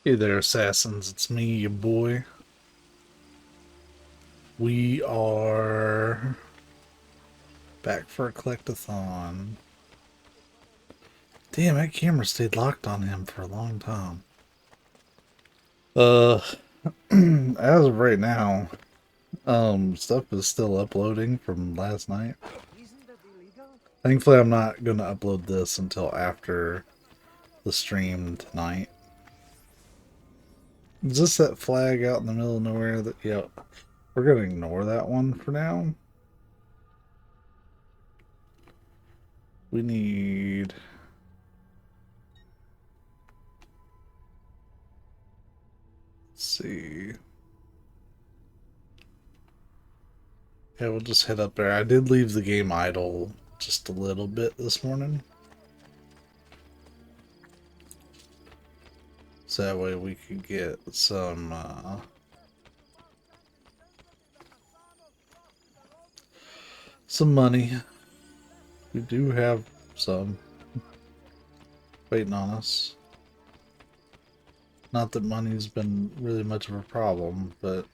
Hey there, assassins. It's me, your boy. We are back for a Collect-a-thon. Damn, that camera stayed locked on him for a long time. Uh, as of right now, stuff is still uploading from last night. Thankfully, I'm not gonna upload this until after the stream tonight. Is this that flag out in the middle of nowhere? That, yeah, we're gonna ignore that one for now. We need... Let's see. Yeah, we'll just head up there. I did leave the game idle just a little bit this morning. So that way we could get some money. We do have some waiting on us. Not that money's been really much of a problem, but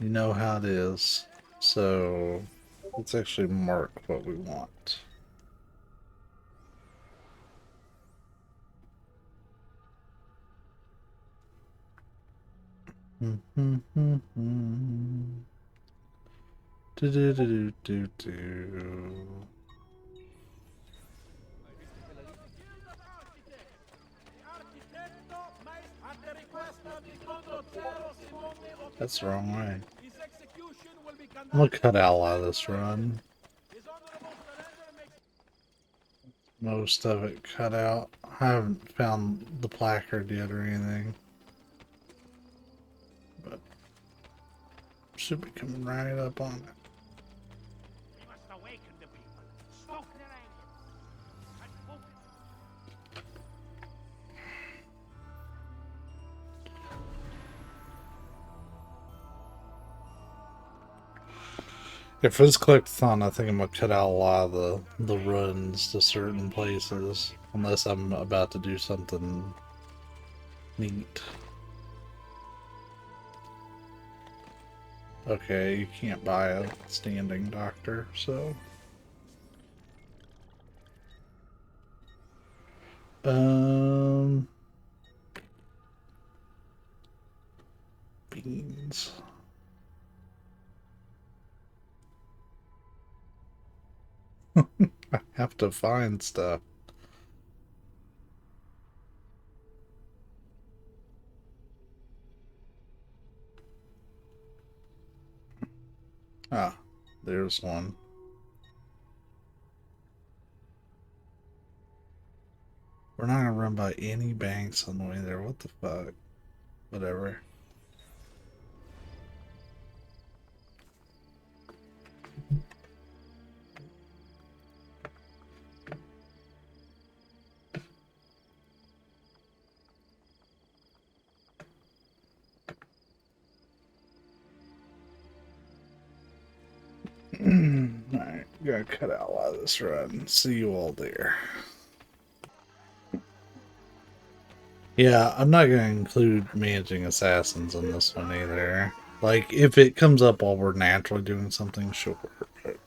you know how it is. So let's actually mark what we want. Do do do do do. That's the wrong way. I'm gonna cut out a lot of this run. Most of it cut out. I haven't found the placard yet or anything. But should be coming right up on it. We must awaken the people. Stoke their anger. And focus. Yeah, for this collect-a-thon, I think I'm gonna cut out a lot of the runs to certain places, unless I'm about to do something neat. Okay, you can't buy a standing doctor, so beans. I have to find stuff. Ah, there's one. We're not gonna run by any banks on the way there. What the fuck? Whatever. Alright, gotta cut out a lot of this run. See you all there. Yeah, I'm not gonna include managing assassins in this one either. Like, if it comes up while we're naturally doing something, sure. But...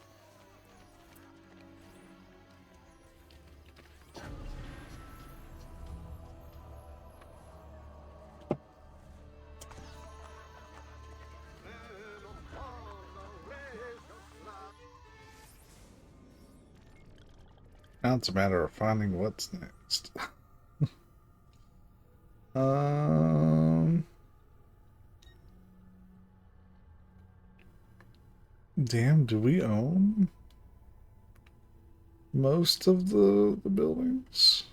now it's a matter of finding what's next. Damn, do we own most of the buildings?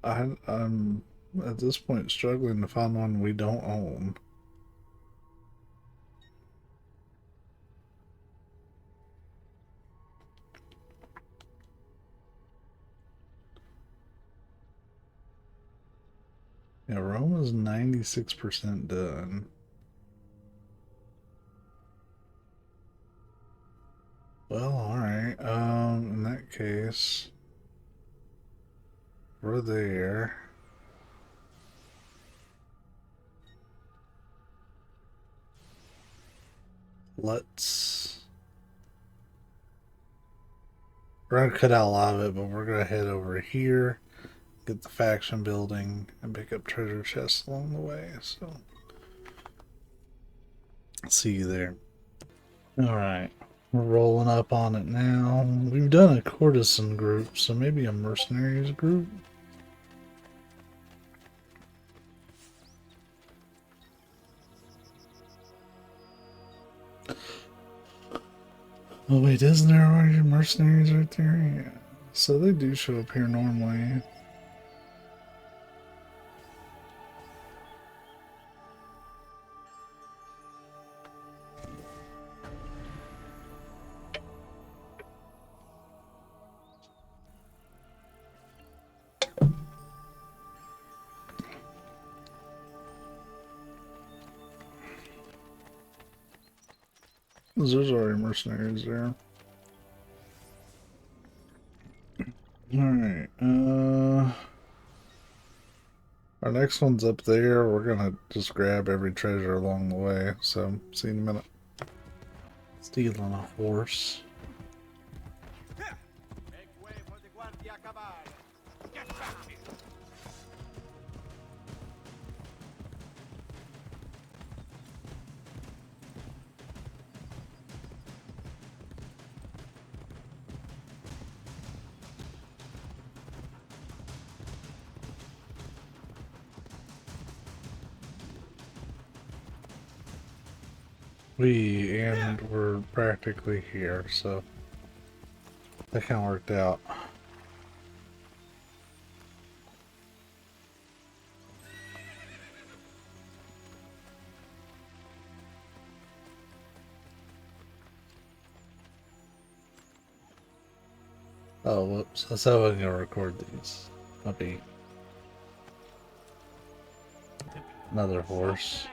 I'm at this point struggling to find one we don't own. Yeah, Rome is 96% done. Well, alright. And in that case, we're there. We're gonna cut out a lot of it, but we're gonna head over here, get the faction building, and pick up treasure chests along the way. So, see you there. Alright, we're rolling up on it now. We've done a courtesan group, so maybe a mercenaries group? Oh wait, isn't there already mercenaries right there? Yeah. So they do show up here normally. There's already mercenaries there. Alright, our next one's up there. We're gonna just grab every treasure along the way, so see you in a minute. Stealing a horse. And we're practically here, so that kind of worked out. Oh, whoops. That's how I'm gonna record these. I'll be another horse.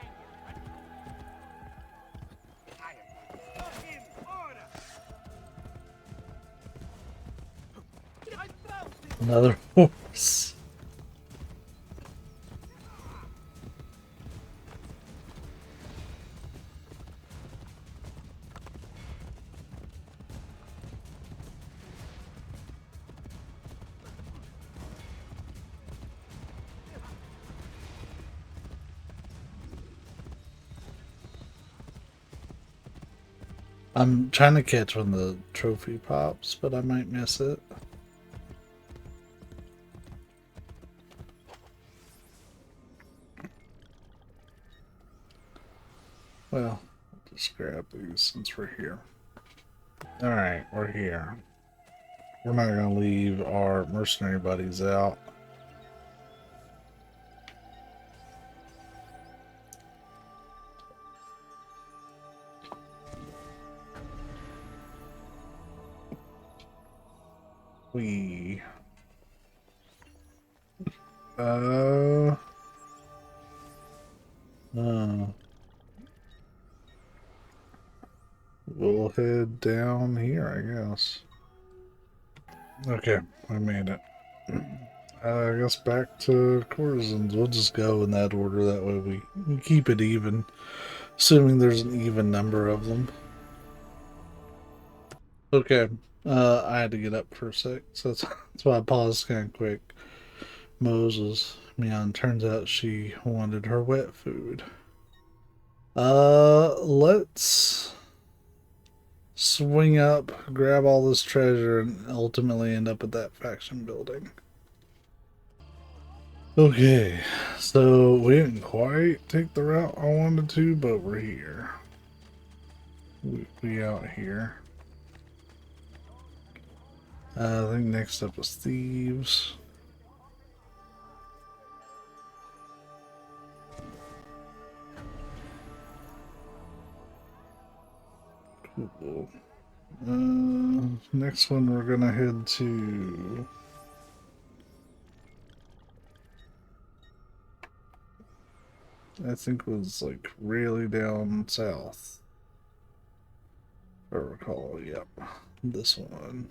Another horse. I'm trying to catch when the trophy pops, but I might miss it. Well, I'll just grab these since we're here. Alright, we're here. We're not going to leave our mercenary buddies out. We'll head down here, I guess. Okay, we made it. I guess back to courtesans. We'll just go in that order. That way we keep it even, assuming there's an even number of them. Okay, I had to get up for a sec, so that's why I paused kind of quick. Moses, man, turns out she wanted her wet food. Let's swing up, grab all this treasure, and ultimately end up at that faction building. Okay, so we didn't quite take the route I wanted to, but we're here. We out here. I think next up is thieves. Cool. Next one we're gonna head to I think was like really down south. If I recall, yep. This one.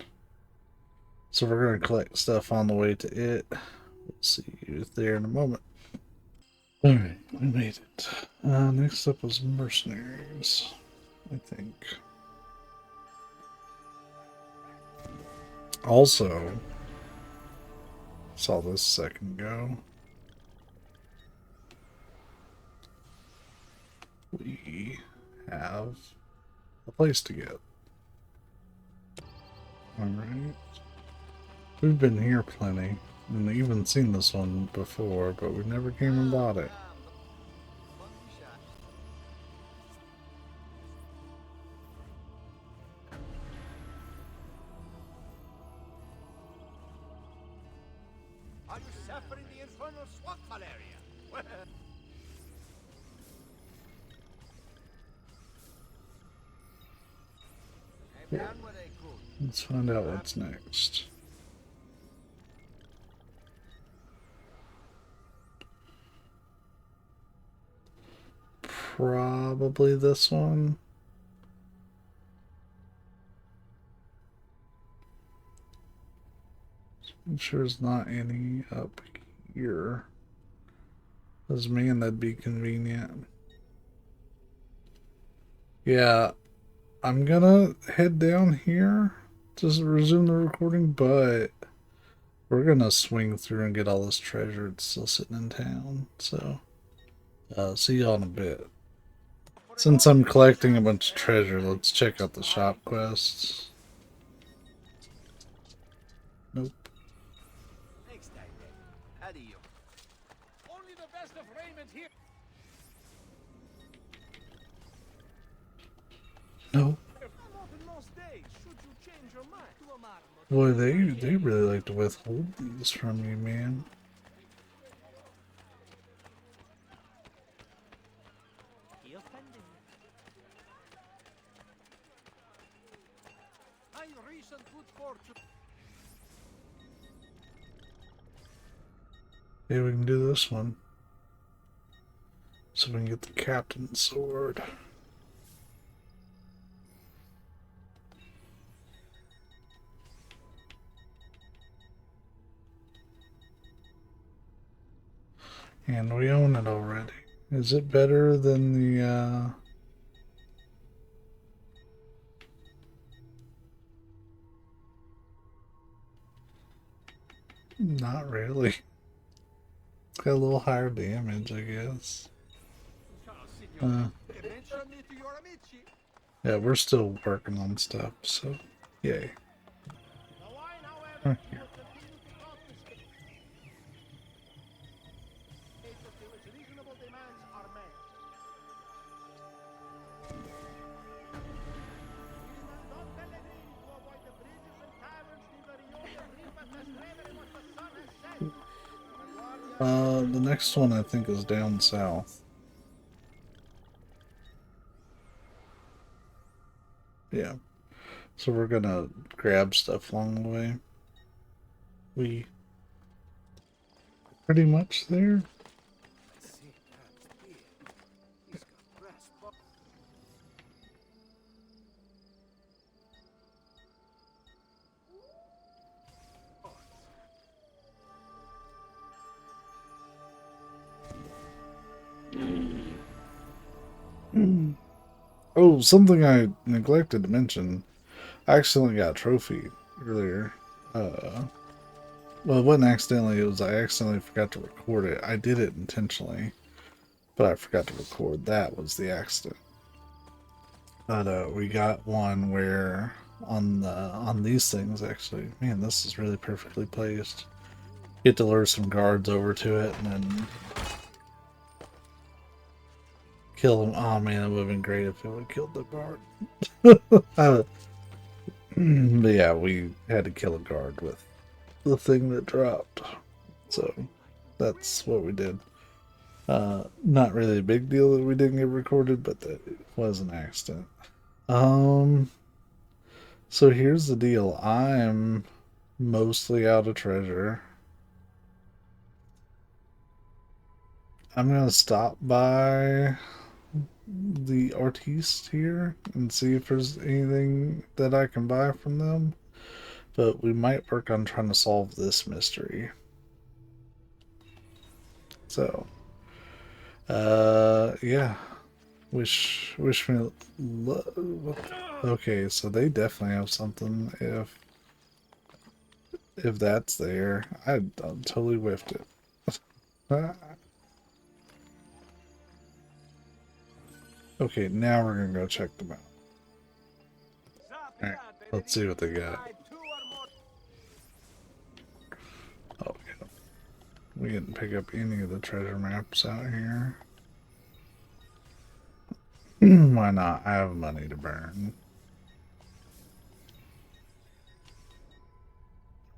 So we're going to collect stuff on the way to it. We'll see you there in a moment. Alright, we made it. Next up was mercenaries, I think. Also, saw this a second ago. We have a place to get. Alright. We've been here plenty, and even seen this one before, but we never came and bought it. Are you suffering the infernal swamp malaria? Let's find out what's next. Probably this one. I'm sure there's not any up here. As man, that'd be convenient. Yeah, I'm gonna head down here to resume the recording, but we're gonna swing through and get all this treasure that's still sitting in town. So, see y'all in a bit. Since I'm collecting a bunch of treasure, let's check out the shop quests. Nope. Only the best of raiment here. Nope. Boy, they really like to withhold these from you, man. Maybe we can do this one. So we can get the captain's sword. And we own it already. Is it better than the, Not really. It's got a little higher damage, I guess. Yeah, we're still working on stuff, so yay. Huh, here. The next one I think is down south. Yeah. So we're gonna grab stuff along the way. We pretty much there. Oh, something I neglected to mention. I accidentally got a trophy earlier. Well, it wasn't accidentally, it was I accidentally forgot to record it. I did it intentionally, but I forgot to record. That was the accident. But we got one where on these things actually, man, this is really perfectly placed. Get to lure some guards over to it and then kill them. Oh man, it would have been great if it would have killed the guard. But yeah, we had to kill a guard with the thing that dropped. So that's what we did. Not really a big deal that we didn't get recorded, but that was an accident. So here's the deal. I'm mostly out of treasure. I'm gonna stop by the artiste here and see if there's anything that I can buy from them. But we might work on trying to solve this mystery. So, yeah. Wish me okay, so they definitely have something if that's there. I totally whiffed it. Okay, now we're gonna go check them out. Alright, let's see what they got. Oh, yeah. We didn't pick up any of the treasure maps out here. Why not? I have money to burn.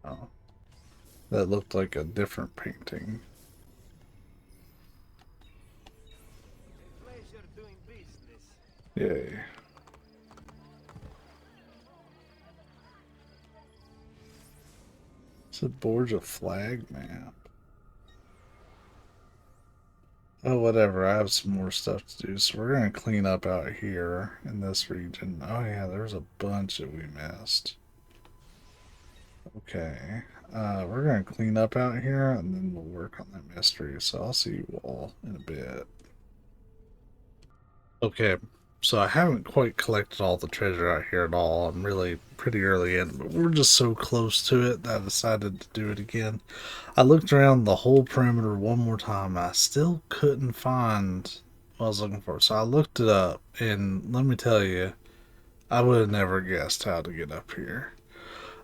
Oh, that looked like a different painting. Yay. It's a Borgia flag map. Oh, whatever. I have some more stuff to do. So we're going to clean up out here in this region. Oh, yeah, there's a bunch that we missed. Okay. We're going to clean up out here and then we'll work on that mystery. So I'll see you all in a bit. Okay. So I haven't quite collected all the treasure out here at all. I'm really pretty early in, but we're just so close to it that I decided to do it again. I looked around the whole perimeter one more time. And I still couldn't find what I was looking for. So I looked it up, and let me tell you, I would have never guessed how to get up here.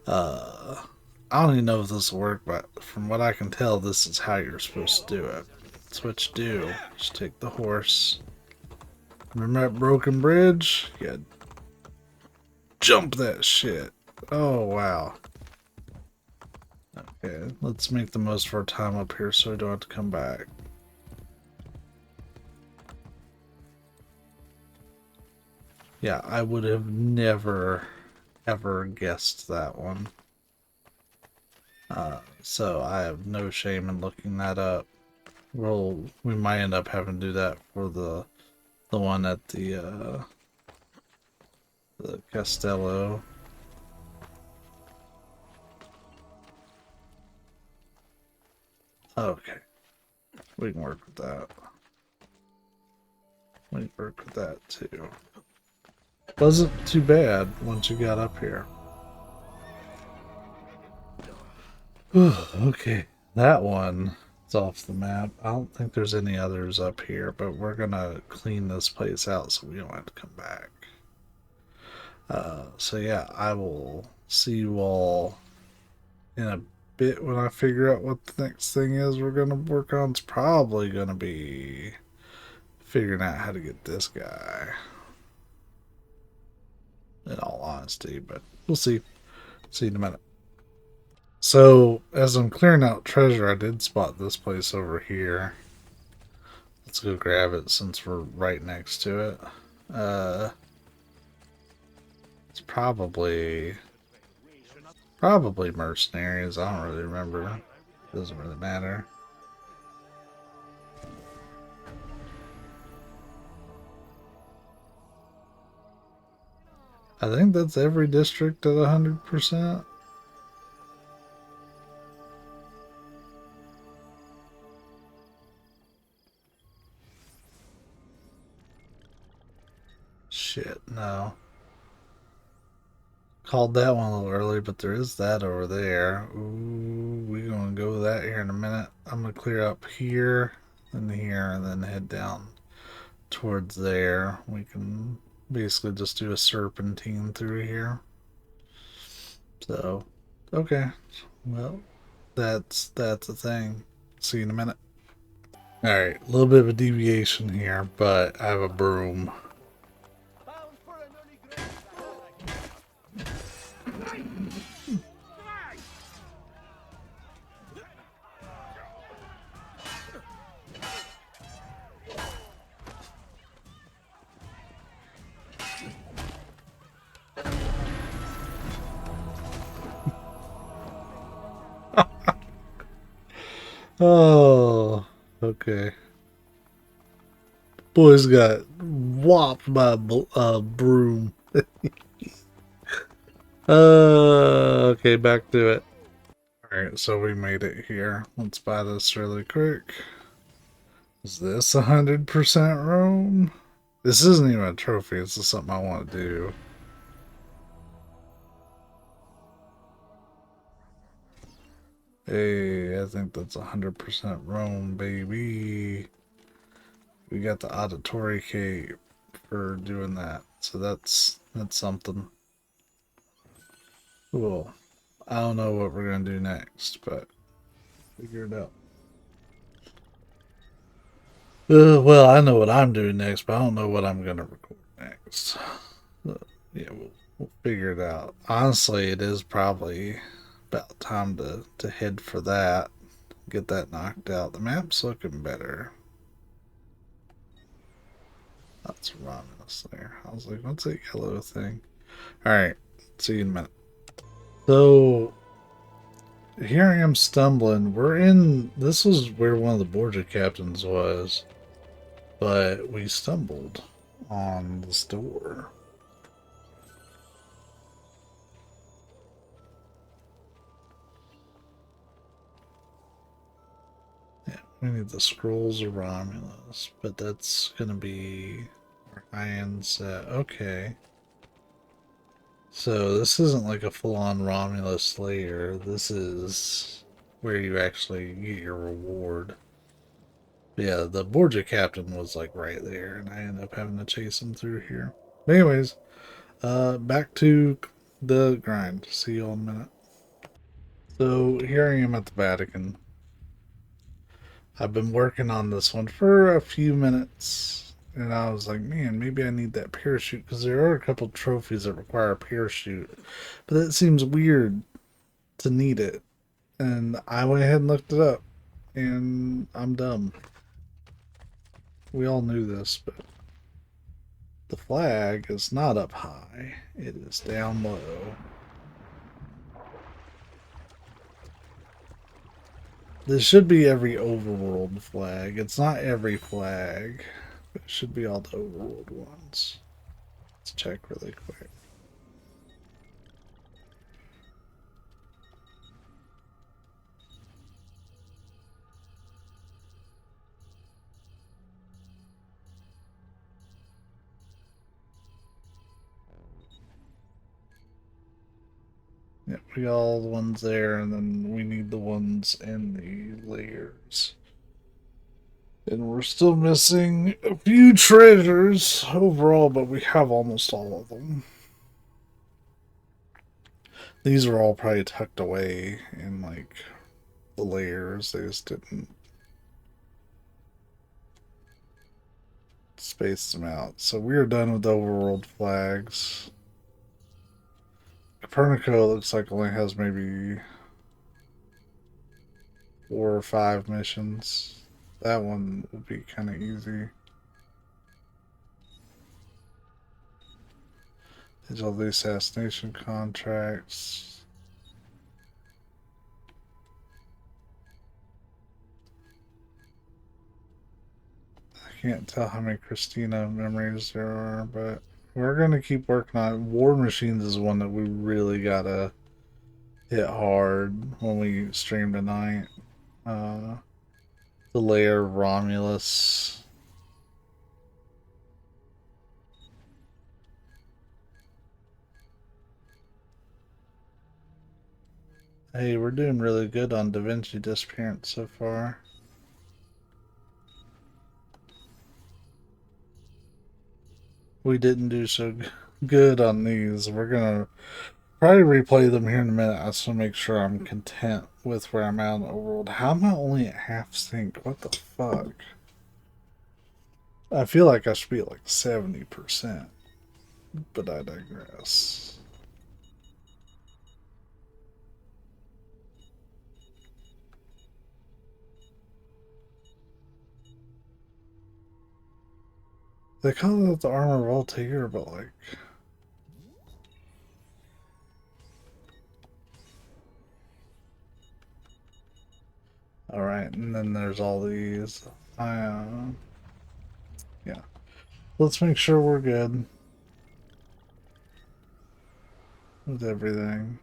I don't even know if this will work, but from what I can tell, this is how you're supposed to do it. That's what you do. Just take the horse. Remember that broken bridge? Yeah. Jump that shit. Oh, wow. Okay, let's make the most of our time up here so we don't have to come back. Yeah, I would have never, ever guessed that one. So I have no shame in looking that up. We might end up having to do that for the one at the Castello. Okay, we can work with that. We can work with that too. Wasn't too bad once you got up here. Okay, that one is off the map. I don't think there's any others up here, but we're gonna clean this place out so we don't have to come back. So yeah, I will see you all in a bit when I figure out what the next thing is we're gonna work on. It's probably gonna be figuring out how to get this guy. In all honesty, but we'll see. See you in a minute. So, as I'm clearing out treasure, I did spot this place over here. Let's go grab it since we're right next to it. It's probably mercenaries. I don't really remember. Doesn't really matter. I think that's every district at 100%. Shit, no. Called that one a little early, but there is that over there. Ooh, we're gonna go with that here in a minute. I'm gonna clear up here and here and then head down towards there. We can basically just do a serpentine through here. So, okay. Well, that's a thing. See you in a minute. Alright, a little bit of a deviation here, but I have a broom. Oh, okay. Boys got whopped by a broom. Okay, back to it. Alright, so we made it here. Let's buy this really quick. Is this 100% Rome? This isn't even a trophy, it's just something I want to do. Hey, I think that's 100% Rome, baby. We got the auditory cape for doing that, so that's something. Cool. I don't know what we're gonna do next, but figure it out. Well, I know what I'm doing next, but I don't know what I'm gonna record next. Yeah, we'll figure it out. Honestly, it is probably about time to head for that. Get that knocked out. The map's looking better. That's Romulus there. I was like, what's that yellow thing? Alright, see you in a minute. So, here I am stumbling. We're in. This was where one of the Borgia captains was. But we stumbled on this door. Yeah, we need the scrolls of Romulus, but that's gonna be our high-end set. Okay. So this isn't like a full-on Romulus layer. This is where you actually get your reward. But yeah, the Borgia captain was like right there, and I ended up having to chase him through here. But anyways, back to the grind. See you all in a minute. So here I am at the Vatican. I've been working on this one for a few minutes, and I was like, man, maybe I need that parachute because there are a couple trophies that require a parachute, but that seems weird to need it. And I went ahead and looked it up, and I'm dumb. We all knew this, but the flag is not up high, it is down low. This should be every overworld flag. It's not every flag, but it should be all the overworld ones. Let's check really quick. Yeah, we got all the ones there, and then we need the ones in the layers. And we're still missing a few treasures overall, but we have almost all of them. These are all probably tucked away in like the layers. They just didn't space them out. So we're done with the overworld flags. Copernico looks like only has maybe 4 or 5 missions. That one would be kind of easy. There's all the assassination contracts. I can't tell how many Christina memories there are, but we're going to keep working on it. War Machines is one that we really got to hit hard when we stream tonight. The layer of Romulus. Hey, we're doing really good on Da Vinci Disappearance so far. We didn't do so good on these. We're gonna probably replay them here in a minute. I just want to make sure I'm content with where I'm at in the overworld. How am I only at half sync? What the fuck? I feel like I should be at like 70%, but I digress. They call it the armor of Altair, but like, all right, and then there's all these. Yeah. Let's make sure we're good. with everything.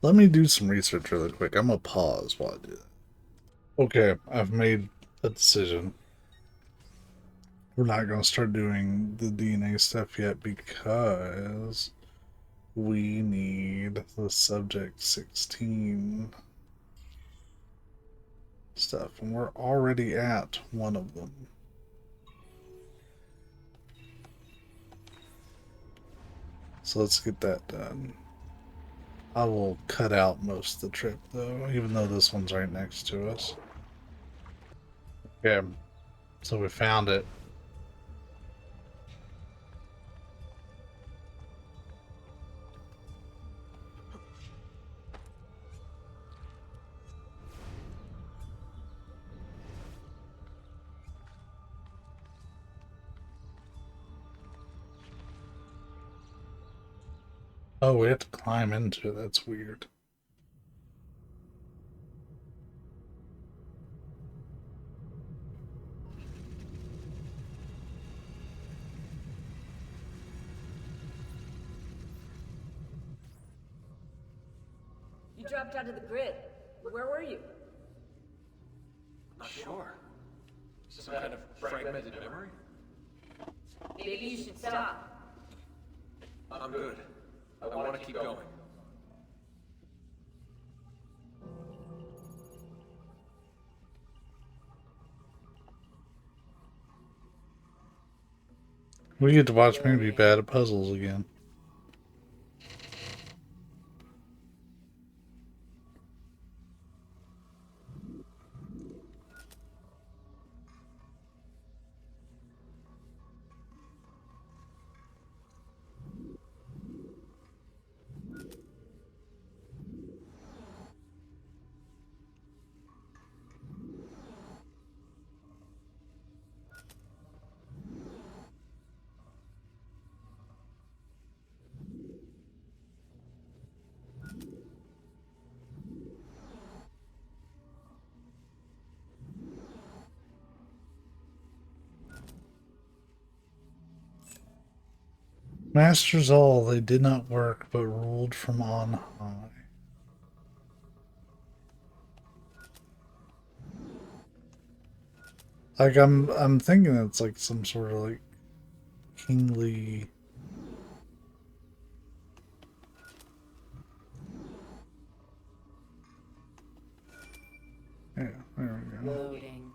Let me do some research really quick. I'm gonna pause while I do that. Okay, I've made a decision. We're not gonna start doing the DNA stuff yet because we need the subject 16 stuff, and we're already at one of them. So let's get that done. I will cut out most of the trip though, even though this one's right next to us. Okay, so we found it. Oh, we have to climb into it. That's weird. You dropped out of the grid. Where were you? Not sure. Some kind of fragmented memory? Maybe you should stop. I'm good. I want to keep going. We get to watch me be bad at puzzles again. Masters all, they did not work, but ruled from on high. Like I'm thinking it's like some sort of like kingly. Yeah, there we go. Loading.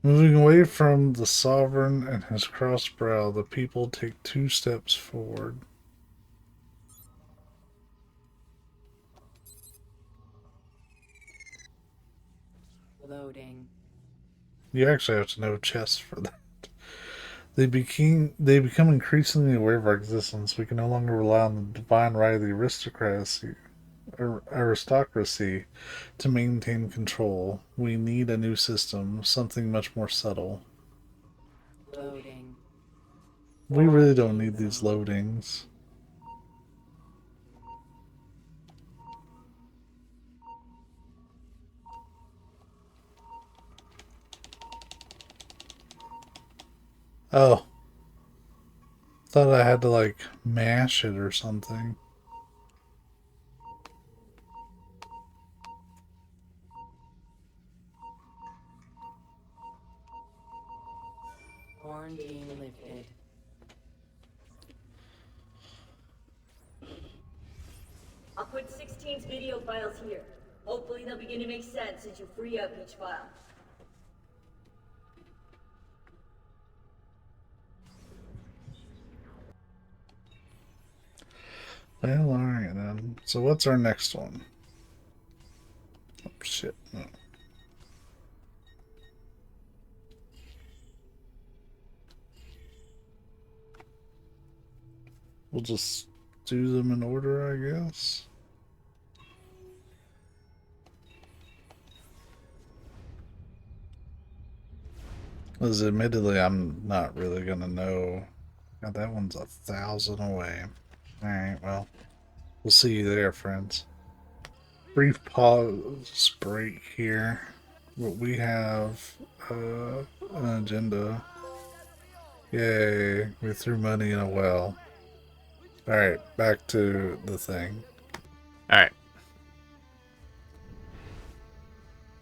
Moving away from the sovereign and his crossed brow, the people take 2 steps forward. Loading. You actually have to know chess for that. They become increasingly aware of our existence. We can no longer rely on the divine right of the aristocracy to maintain control. We need a new system, something much more subtle. Loading. We really don't need these loadings. Oh, thought I had to like mash it or something. Quarantine lifted. I'll put 16's video files here. Hopefully they'll begin to make sense as you free up each file. Well, alright then. So what's our next one? Oh shit. No. We'll just do them in order, I guess. As admittedly, I'm not really gonna know. God, that one's 1,000 away. Alright, well, We'll see you there, friends. Brief pause break here. But we have an agenda. Yay, we threw money in a well. Alright, back to the thing. Alright.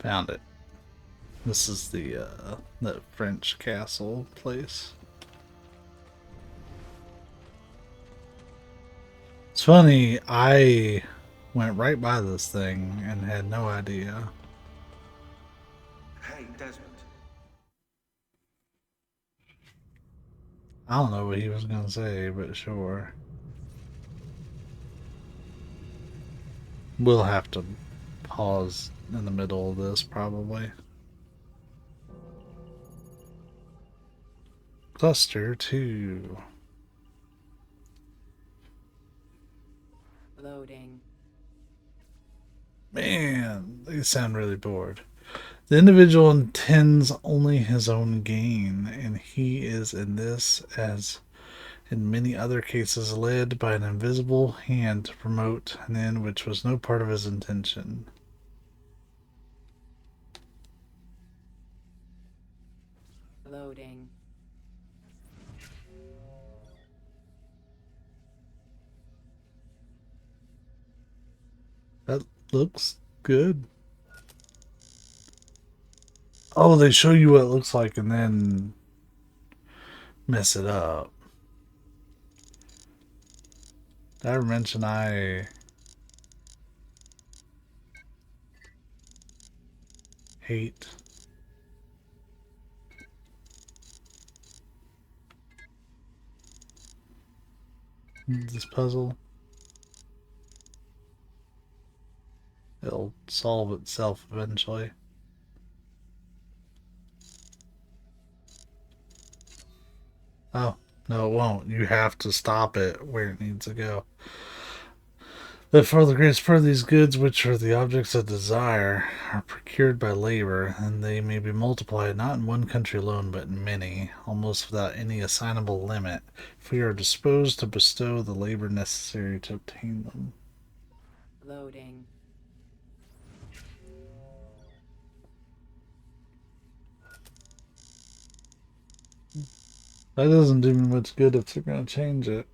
Found it. This is the French castle place. It's funny, I went right by this thing and had no idea. Hey, Desmond. I don't know what he was gonna say, but sure. We'll have to pause in the middle of this, probably. Cluster 2. Loading. Man, they sound really bored. The individual intends only his own gain, and he is in this, as in many other cases, led by an invisible hand to promote an end which was no part of his intention. Loading. That looks good. Oh, they show you what it looks like and then mess it up. Did I ever mention I hate this puzzle? It'll solve itself eventually. Oh, no, it won't. You have to stop it where it needs to go. That for the greatest part of these goods, which are the objects of desire, are procured by labor, and they may be multiplied not in one country alone, but in many, almost without any assignable limit, if we are disposed to bestow the labor necessary to obtain them. Loading. That doesn't do me much good if they're going to change it.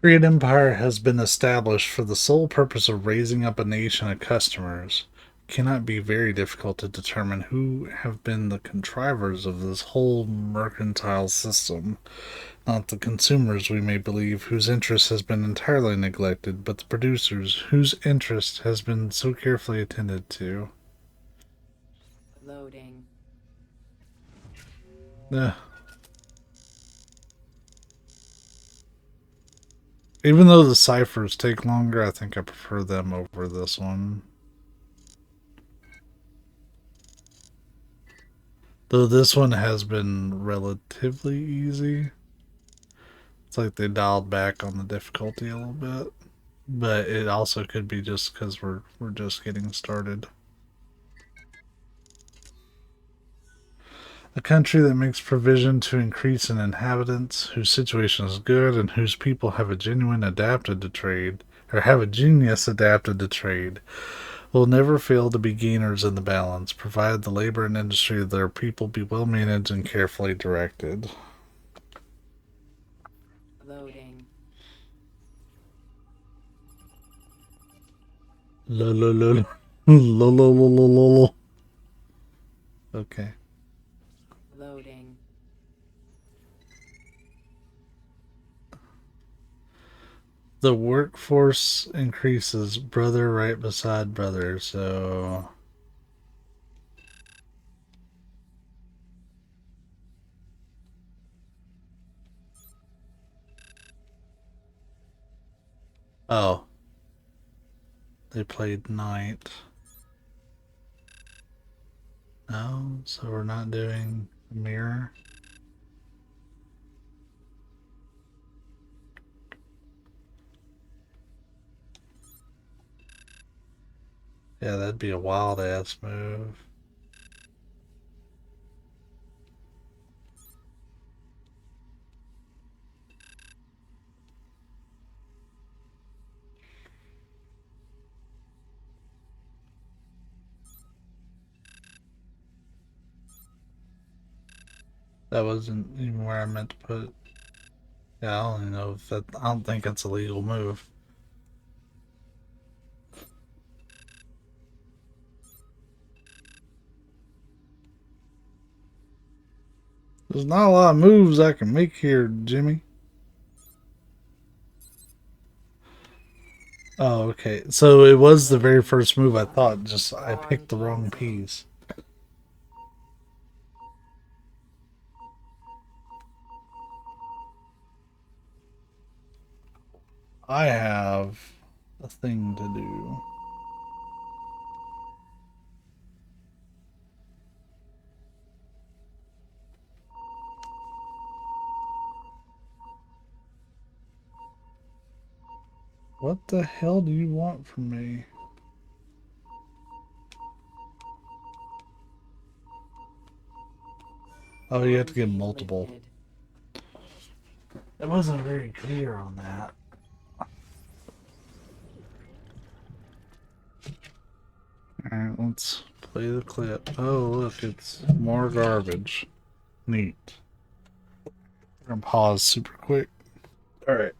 Great Empire has been established for the sole purpose of raising up a nation of customers. It cannot be very difficult to determine who have been the contrivers of this whole mercantile system. Not the consumers, we may believe, whose interest has been entirely neglected, but the producers, whose interest has been so carefully attended to. Loading. Ugh. Even though the ciphers take longer, I think I prefer them over this one. Though this one has been relatively easy. It's like they dialed back on the difficulty a little bit. But it also could be just because we're just getting started. A country that makes provision to increase in inhabitants, whose situation is good, and whose people have a genuine adapted to trade, or have a genius adapted to trade, will never fail to be gainers in the balance, provided the labor and industry of their people be well managed and carefully directed. Loading. La la la la la la la la la. Okay. Loading. The workforce increases, brother right beside brother, so Oh, they played night. No, so we're not doing a mirror. Yeah, that'd be a wild ass move. That wasn't even where I meant to put it. Yeah, I don't even know if that. I don't think it's a legal move. There's not a lot of moves I can make here, Jimmy. Oh, okay. So it was the very first move I thought, just I picked the wrong piece. I have a thing to do. What the hell do you want from me? Oh, you have to get multiple. Lifted. It wasn't very clear on that. Alright, let's play the clip. Oh, look, it's more garbage. Neat. We're gonna pause super quick. Alright.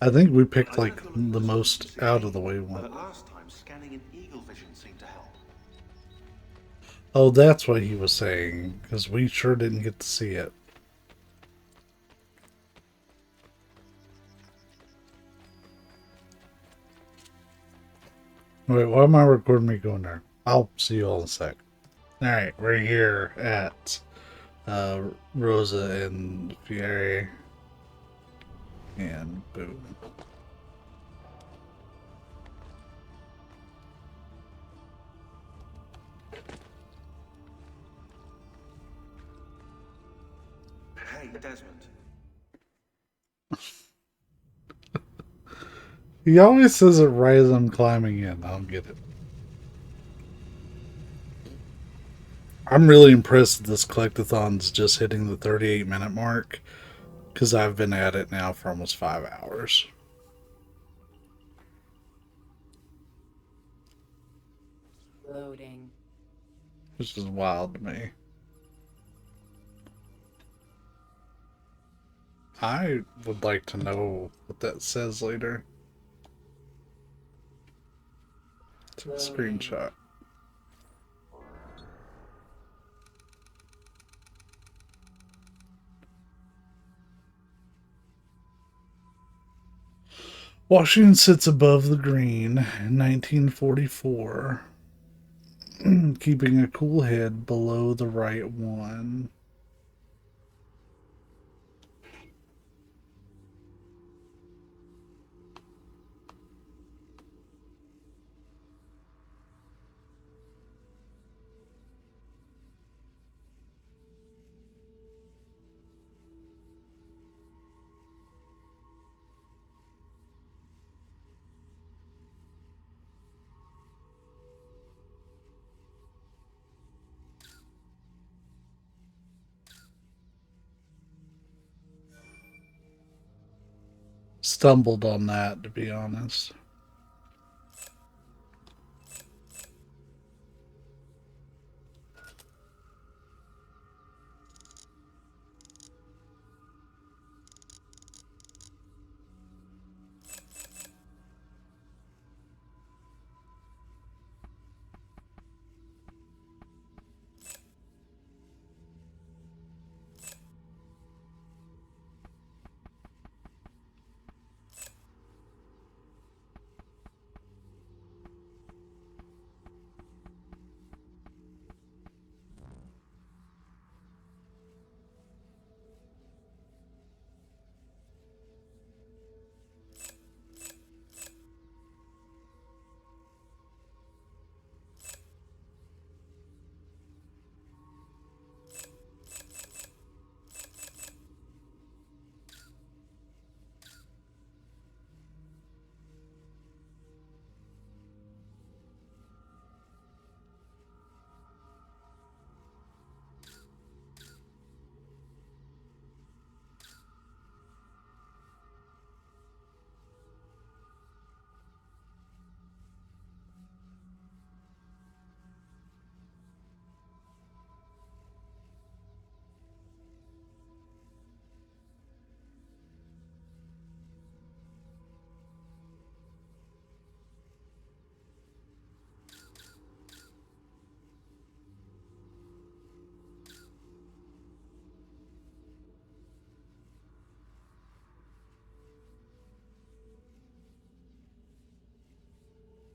I think we picked like the most out of the way one. But last time, scanning in eagle vision seemed to help. Oh, that's what he was saying, because we sure didn't get to see it. Wait, why am I recording me going there? I'll see you all in a sec. Alright, we're here at Rosa and Fieri. And boom. Hey, Desmond. He always says it right as I'm climbing in. I don't get it. I'm really impressed that this collect-a-thon's just hitting the 38-minute mark, because I've been at it now for almost 5 hours. Loading. Which is wild to me. I would like to know what that says later. It's a screenshot. Washington sits above the green in 1944, keeping a cool head below the right one. Stumbled on that, to be honest.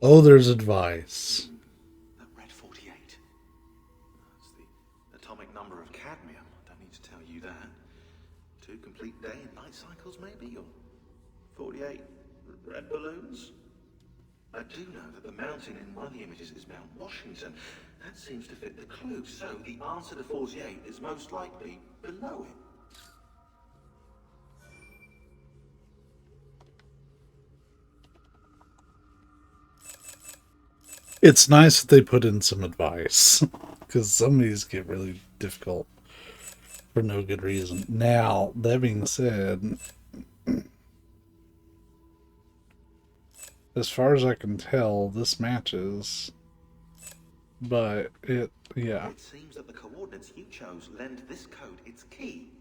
Oh, there's advice. That red 48. That's the atomic number of cadmium. Don't need to tell you that. 2 complete day and night cycles, maybe? Or 48 red balloons? I do know that the mountain in one of the images is Mount Washington. That seems to fit the clue, so the answer to 48 is most likely below it. It's nice that they put in some advice, because some of these get really difficult for no good reason. Now, that being said, as far as I can tell, this matches. But yeah. It seems that the coordinates you chose lend this code its key.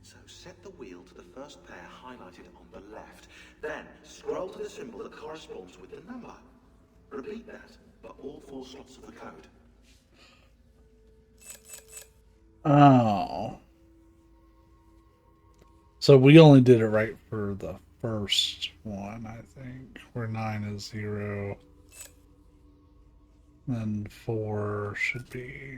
So set the wheel to the first pair highlighted on the left. Then scroll to the symbol that corresponds with the number. Repeat that for all 4 slots of the code. Oh. So we only did it right for the first one, I think, where 9 is 0. Then 4 should be...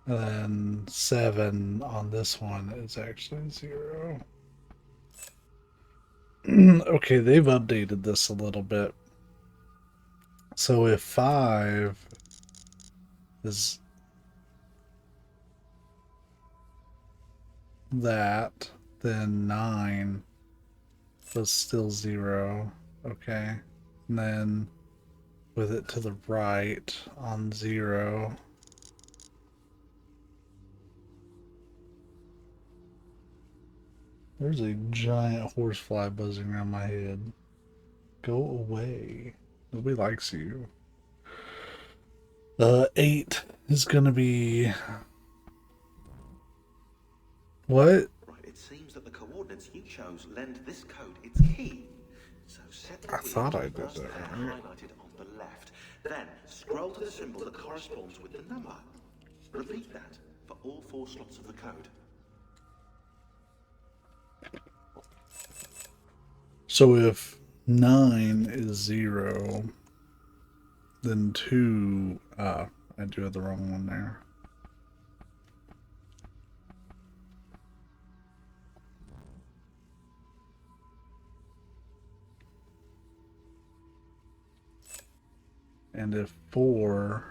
And then 7 on this one is actually 0. Okay, they've updated this a little bit. So if 5 is that, then 9 was still 0. Okay. And then with it to the right on 0. There's a giant horsefly buzzing around my head. Go away. Nobody likes you. 8 is gonna be... What? Right, it seems that the coordinates you chose lend this code its key. So set the I wheel thought to I the did first that pair right. highlighted on the left. Then scroll to the symbol that corresponds with the number. Repeat that for all 4 slots of the code. So if 9 is 0, then 2... I do have the wrong one there. And if 4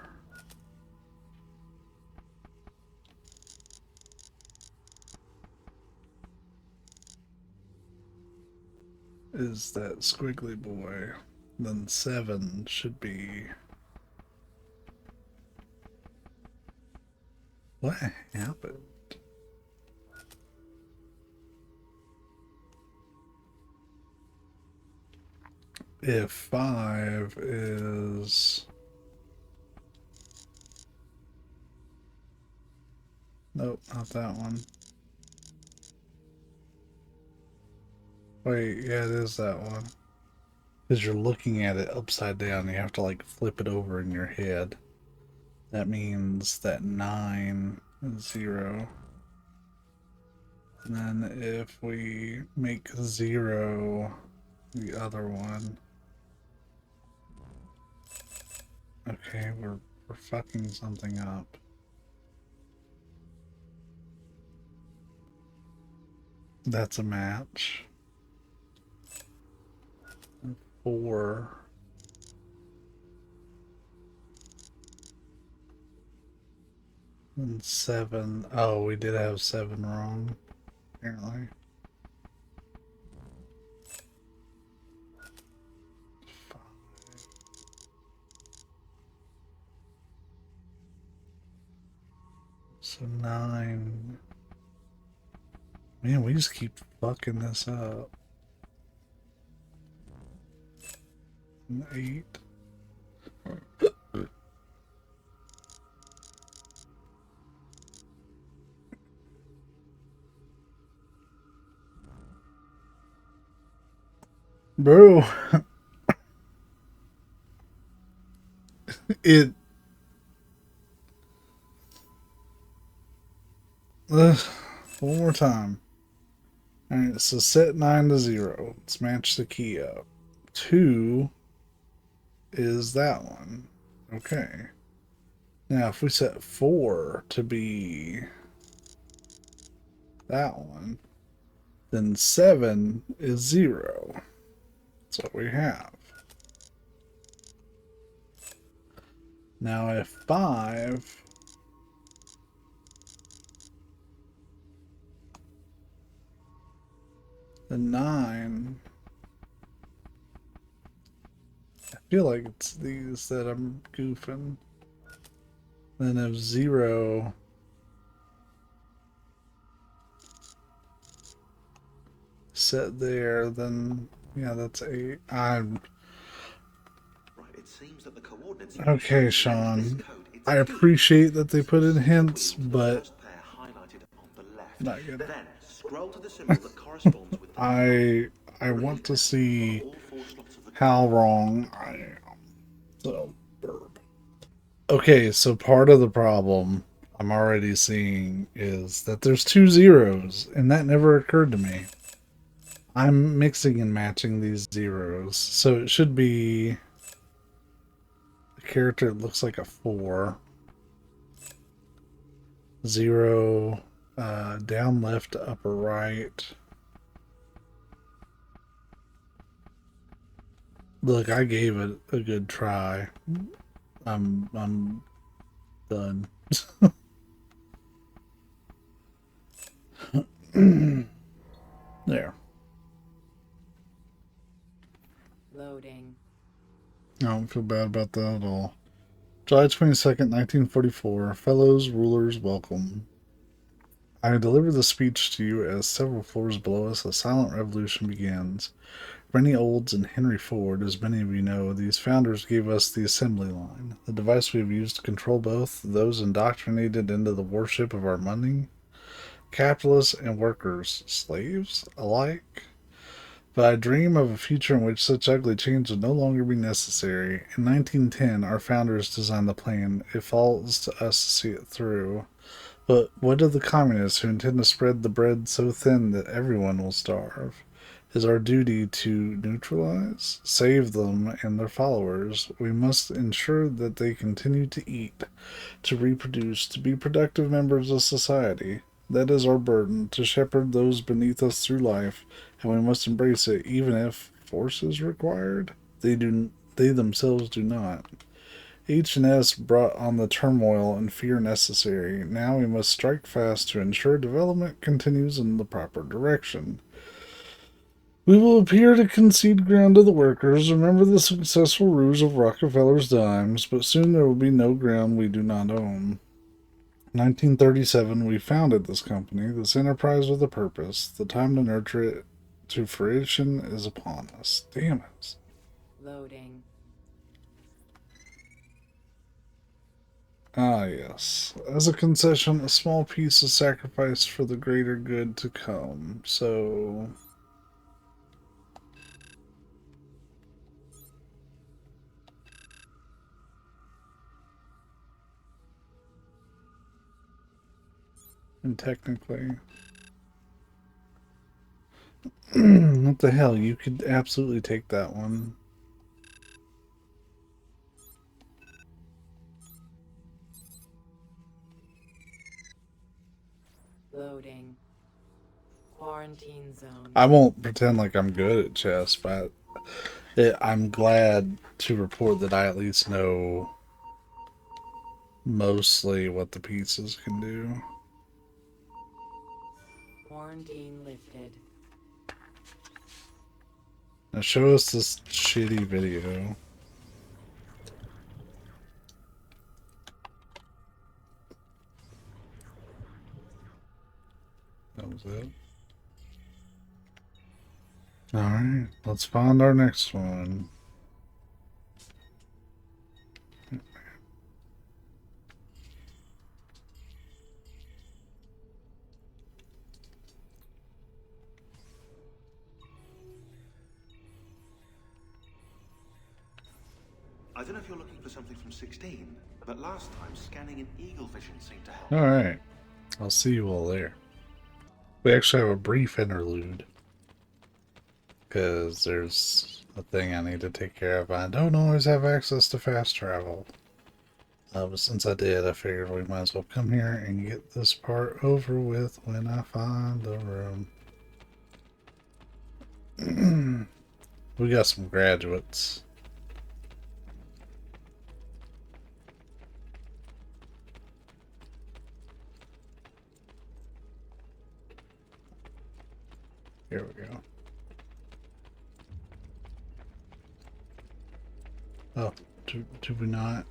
is that squiggly boy, then 7 should be... What happened? If 5 is... Nope, not that one. Wait, yeah, it is that one. Because you're looking at it upside down, you have to like flip it over in your head. That means that 9 is 0. And then if we make 0 the other one... Okay, we're fucking something up. That's a match. 4. And 7. Oh, we did have 7 wrong, apparently. 5. So 9. Man, we just keep fucking this up. And 8. Bro, it... One more time. Alright, so set 9 to 0. Let's match the key up. 2 is that one. Okay. Now, if we set 4 to be that one, then 7 is 0. That's what we have. Now, if 5 then 9, I feel like it's these that I'm goofing. Then if 0 set there, then yeah, that's 8. I'm Right, it seems that the coordinates okay, Sean. I appreciate that they put in hints, but highlighted on the left. not gonna. Then scroll to the symbol that corresponds with the I want to see how wrong I am. So, burp. Okay, so part of the problem I'm already seeing is that there's 2 zeros, and that never occurred to me. I'm mixing and matching these zeros, so it should be a character that looks like a 4. 0, down left to upper right. Look, I gave it a good try. I'm done. There. Loading. I don't feel bad about that at all. July 22nd, 1944. Fellows, rulers, welcome. I deliver the speech to you as several floors below us a silent revolution begins. Rennie Olds and Henry Ford, as many of you know, these founders gave us the assembly line, the device we have used to control both those indoctrinated into the worship of our money, capitalists and workers, slaves alike. But I dream of a future in which such ugly change would no longer be necessary. In 1910, our founders designed the plan. It falls to us to see it through. But what of the communists who intend to spread the bread so thin that everyone will starve? Is our duty to neutralize, save them and their followers. We must ensure that they continue to eat, to reproduce, to be productive members of society. That is our burden, to shepherd those beneath us through life, and we must embrace it even if force is required. They themselves do not. H&S brought on the turmoil and fear necessary. Now we must strike fast to ensure development continues in the proper direction. We will appear to concede ground to the workers. Remember the successful ruse of Rockefeller's dimes, but soon there will be no ground we do not own. 1937, we founded this company, this enterprise with a purpose. The time to nurture it to fruition is upon us. Damn it. Loading. Ah, yes. As a concession, a small piece is sacrificed for the greater good to come. So... and technically... what the hell? You could absolutely take that one. Loading. Quarantine zone. I won't pretend like I'm good at chess, but I'm glad to report that I at least know mostly what the pieces can do. Quarantine lifted. Now show us this shitty video. That was it. Alright, let's find our next one. I don't know if you're looking for something from 16, but last time scanning in eagle vision seemed to help. Alright, I'll see you all there. We actually have a brief interlude. Because there's a thing I need to take care of. I don't always have access to fast travel. But since I did, I figured we might as well come here and get this part over with when I find the room. We got some graduates. Here we go. Oh, do we not?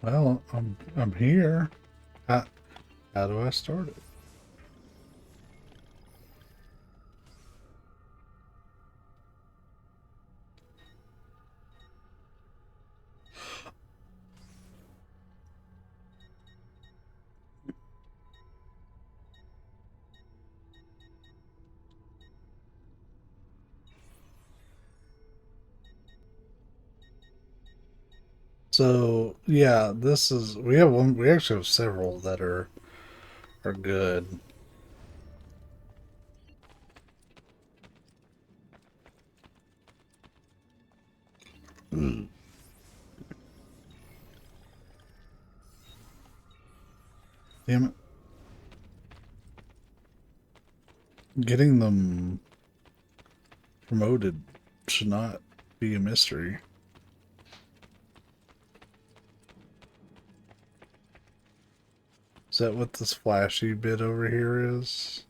Well, I'm here. How do I start it? So yeah, this is we have one. We actually have several that are good. Mm. Damn it! Getting them promoted should not be a mystery. Is that what this flashy bit over here is?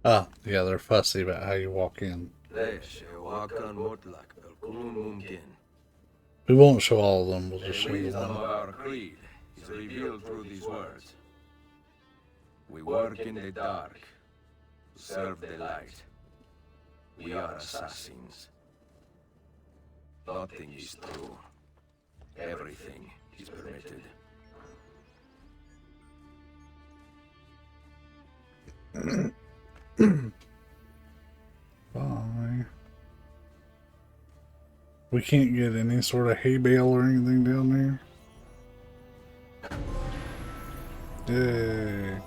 Ah, yeah, they're fussy about how you walk in. We won't show all of them, we'll just show you Wisdom one. of our creed is revealed through these words. We work in the dark to serve the light. We are assassins. Nothing is true. Everything is permitted. Bye. We can't get any sort of hay bale or anything down there. Yay.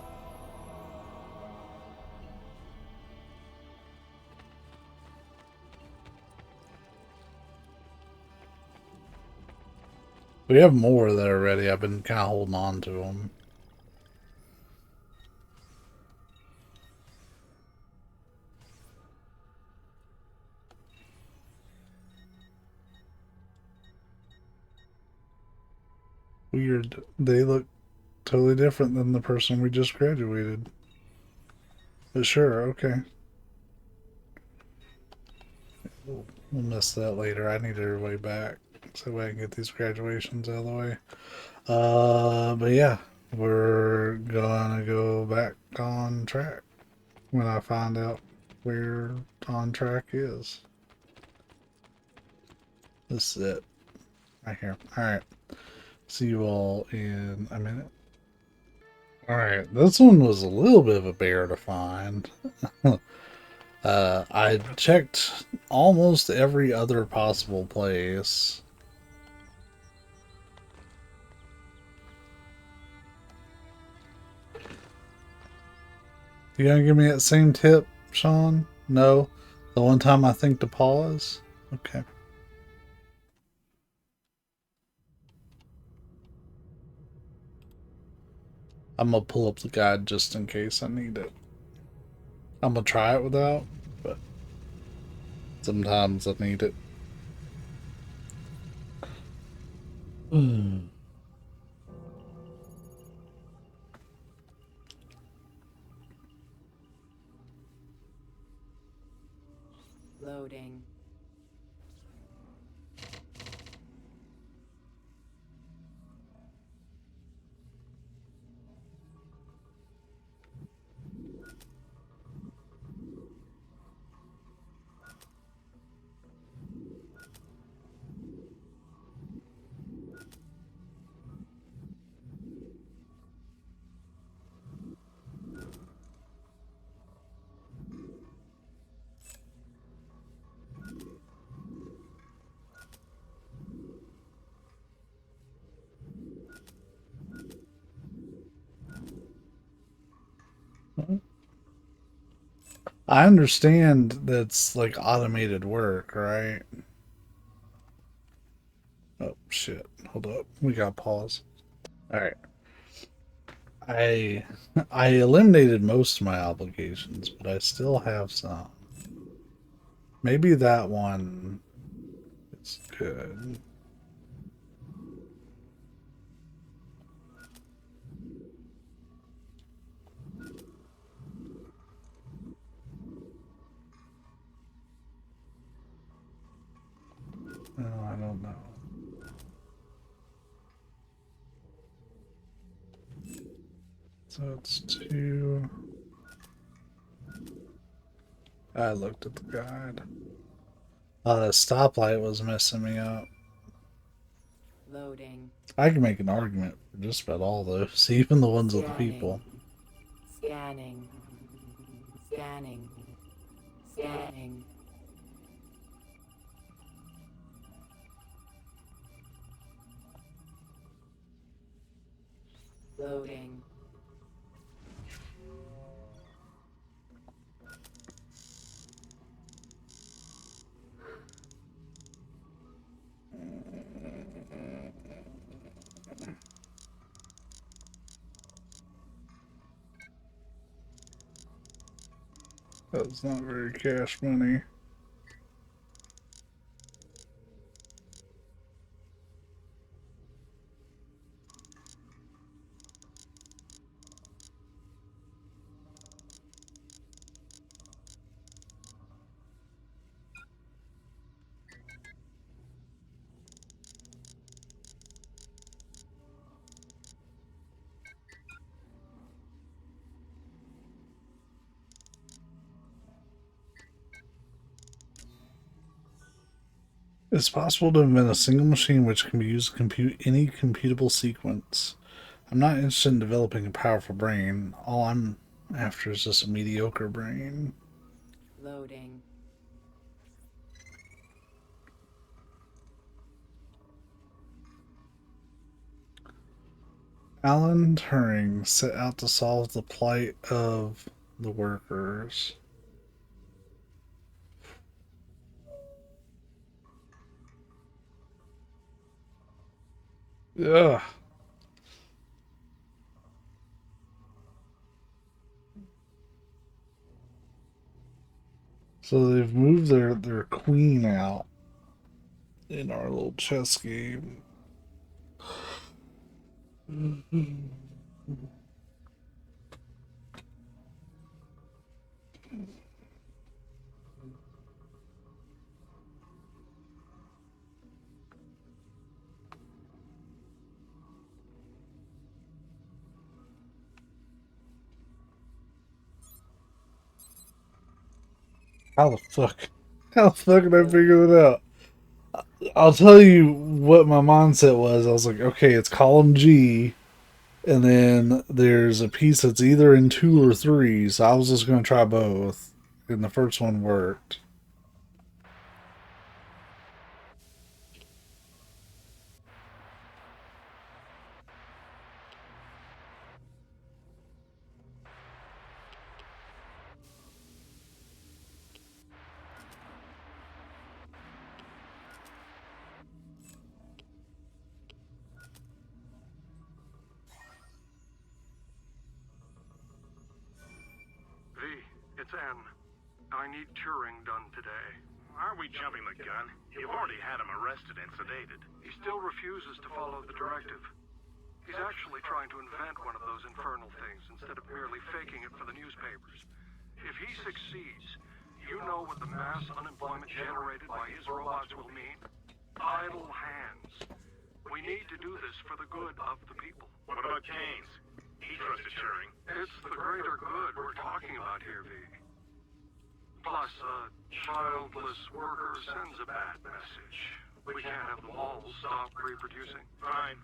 We have more that are ready. I've been kind of holding on to them. Weird. They look totally different than the person we just graduated. But sure, okay. We'll miss that later. I need everybody back so I can get these graduations out of the way. But yeah, we're gonna go back on track when I find out where on track is. This is it. Right here. Alright. See you all in a minute. Alright, this one was a little bit of a bear to find. I checked almost every other possible place. You gonna give me that same tip, Sean? No? The one time I think to pause? Okay. I'm gonna pull up the guide just in case I need it. I'm gonna try it without, but sometimes I need it. Loading. I understand that's like automated work, right? Oh shit! Hold up, we got pause. All right, I I eliminated most of my obligations, but I still have some. Maybe that one is good. No, I don't know. So it's two. I looked at the guide. The stoplight was messing me up. Loading. I can make an argument for just about all those, even the ones with the Scanning. people. Scanning. Scanning. Scanning. Loading. That's not very cash money. It's possible to invent a single machine which can be used to compute any computable sequence. I'm not interested in developing a powerful brain. All I'm after is just a mediocre brain. Loading. Alan Turing set out to solve the plight of the workers. Ugh. So they've moved their queen out in our little chess game. How the fuck? How the fuck did I figure that out? I'll tell you what my mindset was. I was like, okay, it's column G, and then there's a piece that's either in 2 or 3. So I was just going to try both, and the first one worked. It's N. I need Turing done today. Are we jumping the gun? You've already had him arrested and sedated. He still refuses to follow the directive. He's actually trying to invent one of those infernal things instead of merely faking it for the newspapers. If he succeeds, you know what the mass unemployment generated by his robots will mean? Idle hands. We need to do this for the good of the people. What about Keynes? He trusted Turing. It's the greater good we're talking about here, V. Plus, a childless worker sends a bad message. We can't have the malls stop reproducing. Fine.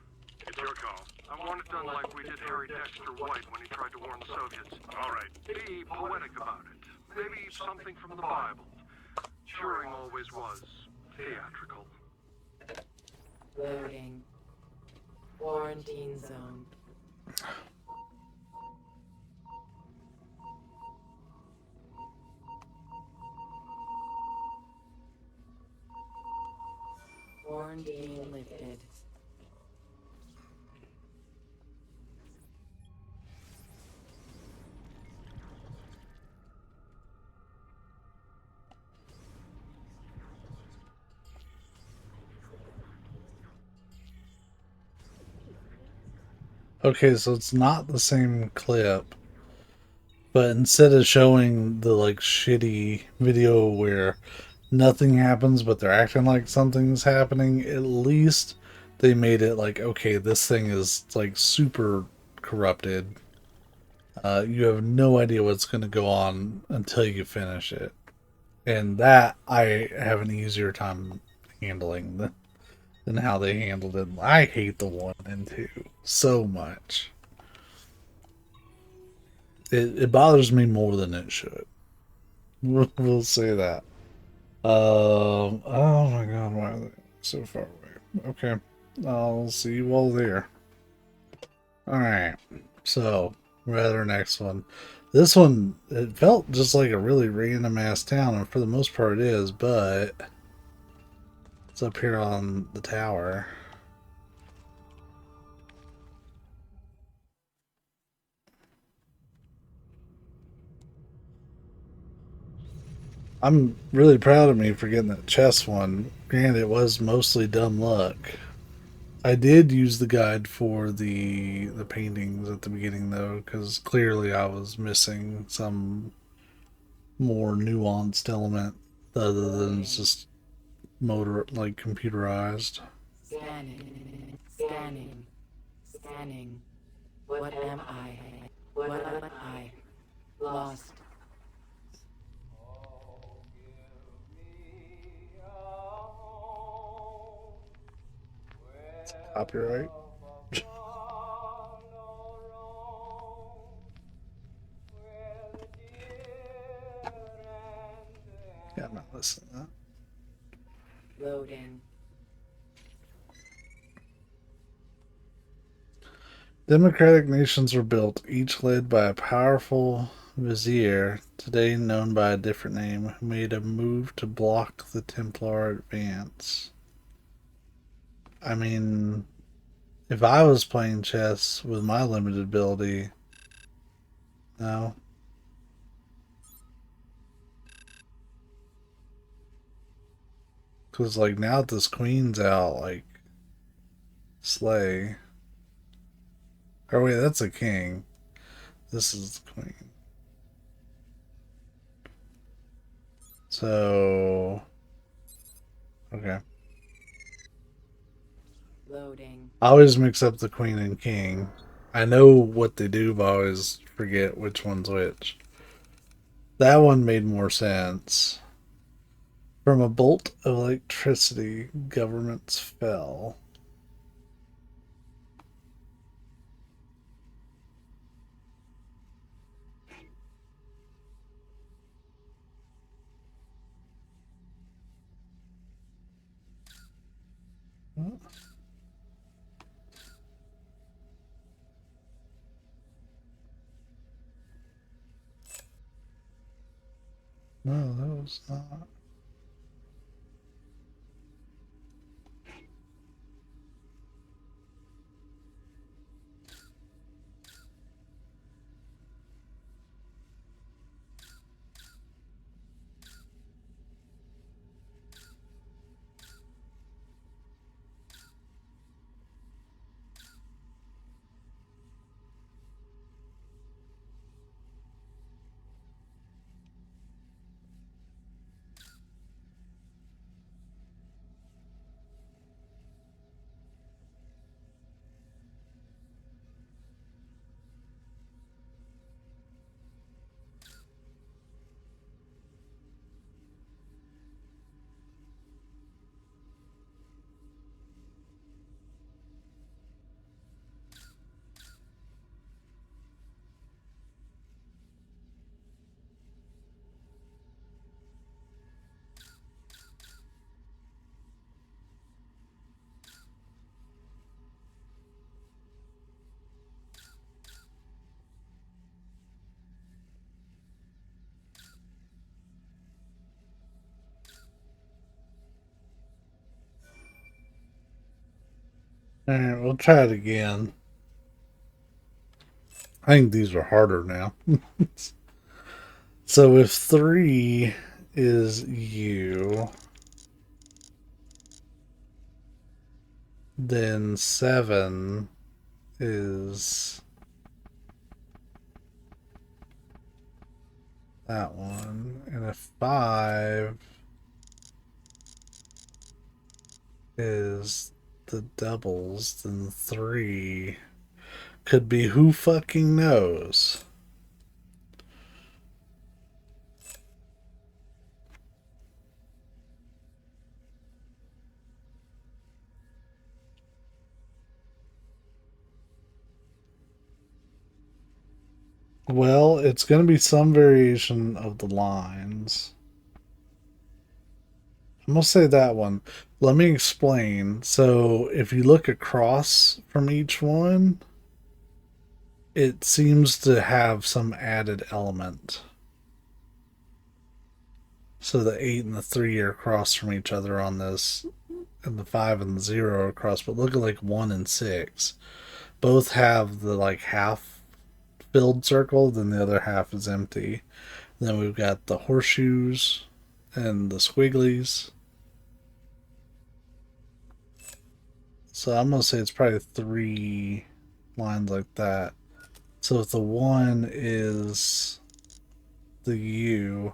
It's your call. I want it done like we did Harry Dexter White when he tried to warn the Soviets. All right. Be poetic about it. Maybe something from the Bible. Turing always was theatrical. Loading. Quarantine zone. Quarantine lifted. Okay, so it's not the same clip, but instead of showing the like shitty video where nothing happens but they're acting like something's happening, at least they made it like, okay, this thing is like super corrupted. You have no idea what's going to go on until you finish it. And that I have an easier time handling than how they handled it. I hate the 1 and 2 so much. It bothers me more than it should. We'll say that. Oh my god, why are they so far away? Okay, I'll see you all there. Alright, so we're at our next one. This one, it felt just like a really random ass town, and for the most part it is, but it's up here on the tower. I'm really proud of me for getting that chess one. Granted, it was mostly dumb luck. I did use the guide for the paintings at the beginning though, because clearly I was missing some more nuanced element other than just motor like computerized. Scanning. Scanning. Scanning. What am I? What am I? Lost. Copyright. Yeah, I'm not listening to that. Loading. Democratic nations were built, each led by a powerful vizier, today known by a different name, who made a move to block the Templar advance. I mean, if I was playing chess with my limited ability, no. Because, like, now that this queen's out, like, slay. Or wait, that's a king. This is the queen. So, okay. Loading. I always mix up the queen and king. I know what they do, but I always forget which one's which. That one made more sense. From a bolt of electricity, governments fell. No, that was not. Alright, we'll try it again. I think these are harder now. So if 3 is you, then 7 is that one. And if 5 is the doubles, then 3 could be who fucking knows. Well, it's going to be some variation of the lines. I'm going to say that one. Let me explain. So, if you look across from each one, it seems to have some added element. So, the 8 and the 3 are across from each other on this, and the 5 and the 0 are across. But look at like 1 and 6. Both have the like half filled circle, then the other half is empty. Then we've got the horseshoes and the squigglies. So I'm going to say it's probably 3 lines like that. So if the 1 is the U,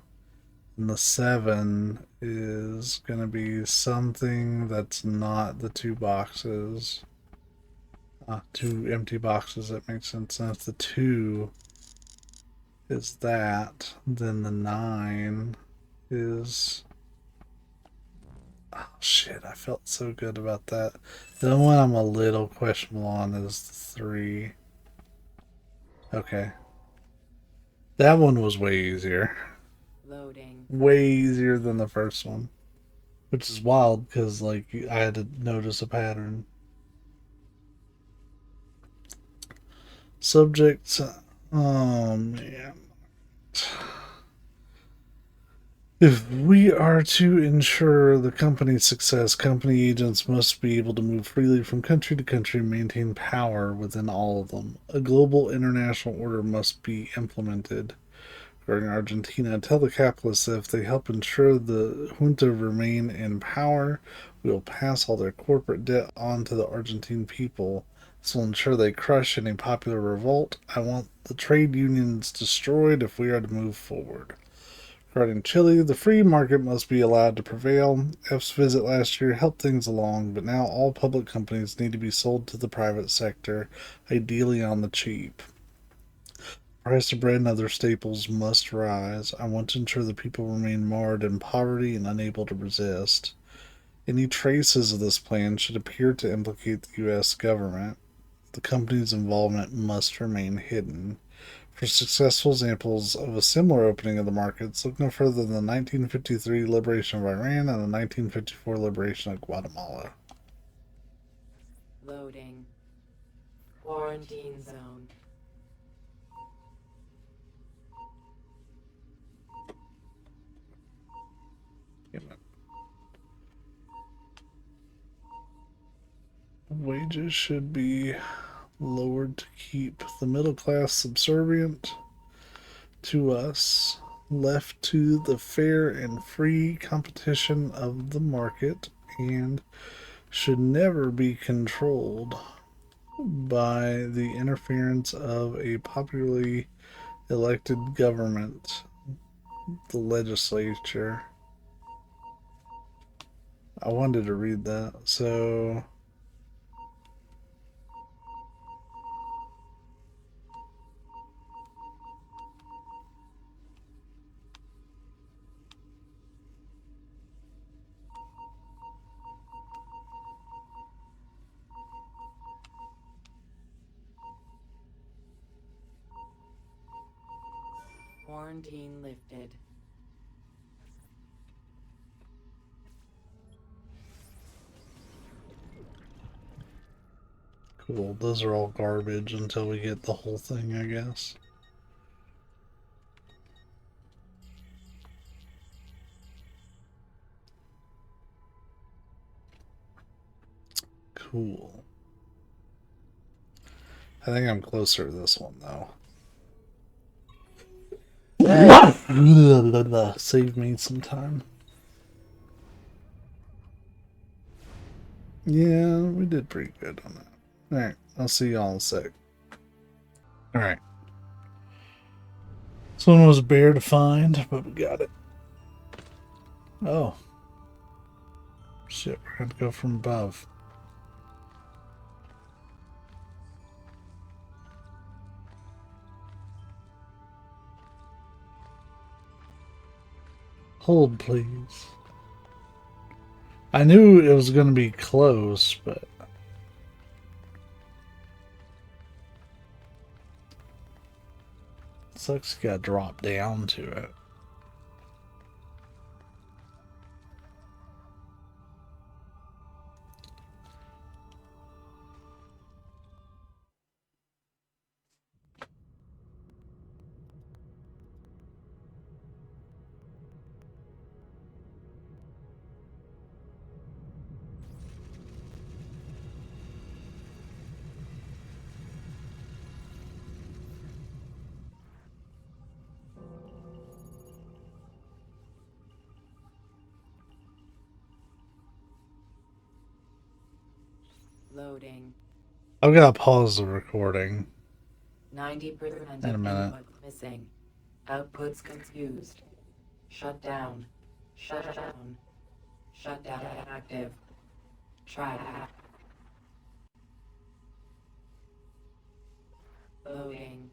and the 7 is going to be something that's not the 2 boxes. 2 empty boxes, that makes sense. And if the 2 is that, then the 9 is... Oh shit, I felt so good about that. The one I'm a little questionable on is the 3. Okay. That one was way easier. Loading. Way easier than the first one. Which is wild because, like, I had to notice a pattern. Subjects. Oh, man. If we are to ensure the company's success, company agents must be able to move freely from country to country and maintain power within all of them. A global international order must be implemented. Regarding Argentina, tell the capitalists that if they help ensure the junta remain in power, we will pass all their corporate debt on to the Argentine people. This will ensure they crush any popular revolt. I want the trade unions destroyed if we are to move forward. Regarding Chile, the free market must be allowed to prevail. F's visit last year helped things along, but now all public companies need to be sold to the private sector, ideally on the cheap. Price of bread and other staples must rise. I want to ensure the people remain marred in poverty and unable to resist. Any traces of this plan should appear to implicate the U.S. government. The company's involvement must remain hidden. For successful examples of a similar opening of the markets, look no further than the 1953 liberation of Iran and the 1954 liberation of Guatemala. Loading. Quarantine zone. Wages should be lowered to keep the middle class subservient to us, left to the fair and free competition of the market, and should never be controlled by the interference of a popularly elected government, the legislature. I wanted to read that, so Quarantine lifted. cool. Those are all garbage until we get the whole thing, I guess. Cool. I think I'm closer to this one, though. Save me some time. Yeah, we did pretty good on that. Alright, I'll see y'all in a sec. Alright. This one was a bear to find, but we got it. Oh. Shit, we're going to go from above. Hold, please. I knew it was going to be close, but... Sucks you gotta drop down to it. Loading. I've got to pause the recording 90% in a of minute. inputs missing. Outputs confused. Shut down. Shut down. Shut down active. Try. Loading.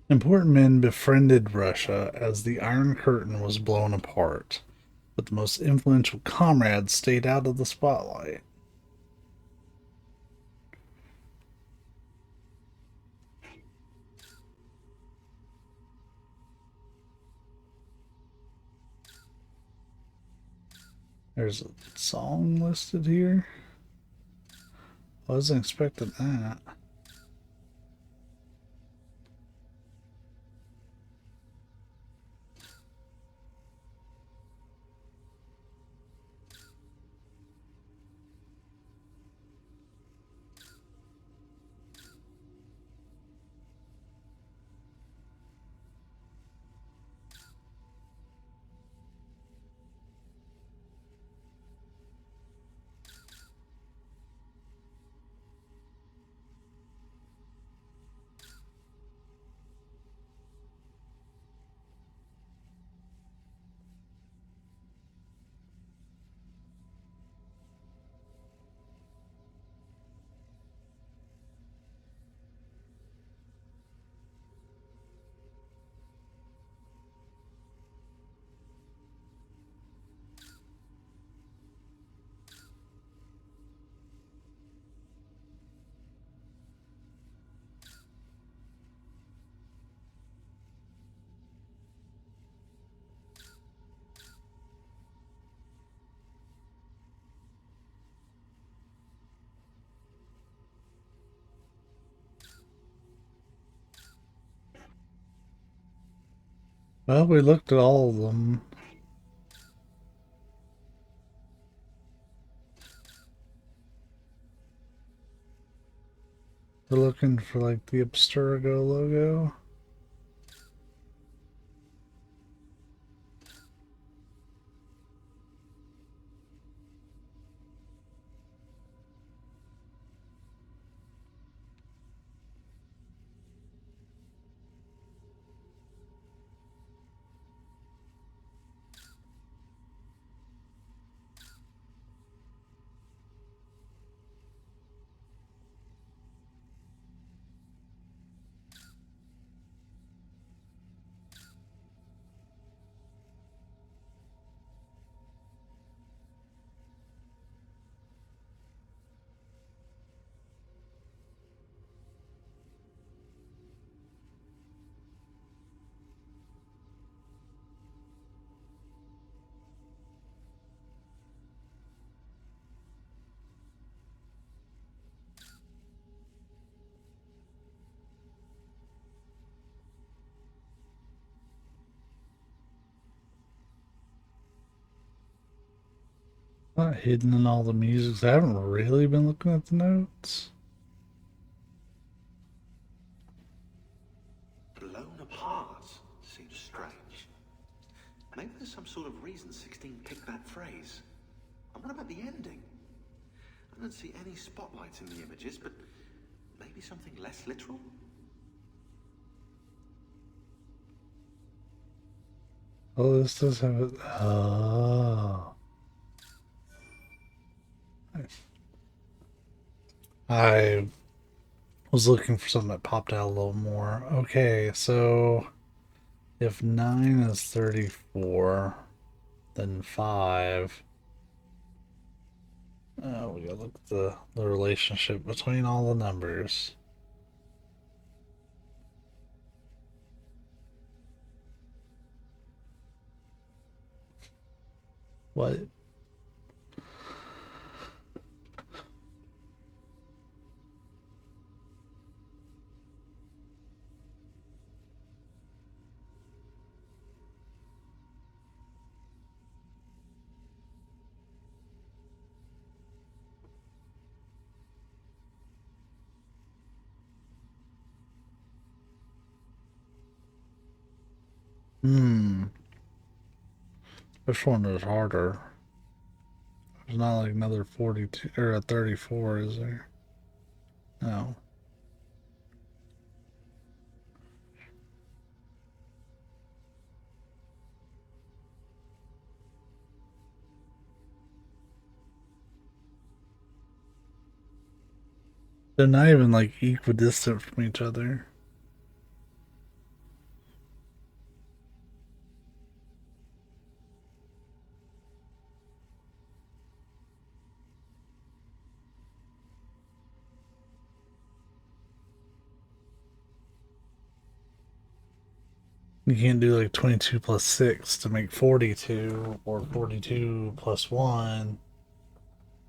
Important men befriended Russia as the Iron Curtain was blown apart, but the most influential comrades stayed out of the spotlight. There's a song listed here. I wasn't expecting that. Well, we looked at all of them. We're looking for like the Abstergo logo. Not hidden in all the music. I haven't really been looking at the notes. Blown apart seems strange. Maybe there's some sort of reason 16 picked that phrase. And what about the ending? I don't see any spotlights in the images, but maybe something less literal? Oh, this does have it. Oh. I was looking for something that popped out a little more. Okay, so if 9 is 34, then 5. Oh, we gotta look at the relationship between all the numbers. What? Which one is harder? There's not like another 42 or a 34, is there? No. They're not even like equidistant from each other. You can't do like 22 plus 6 to make 42, or 42 plus 1,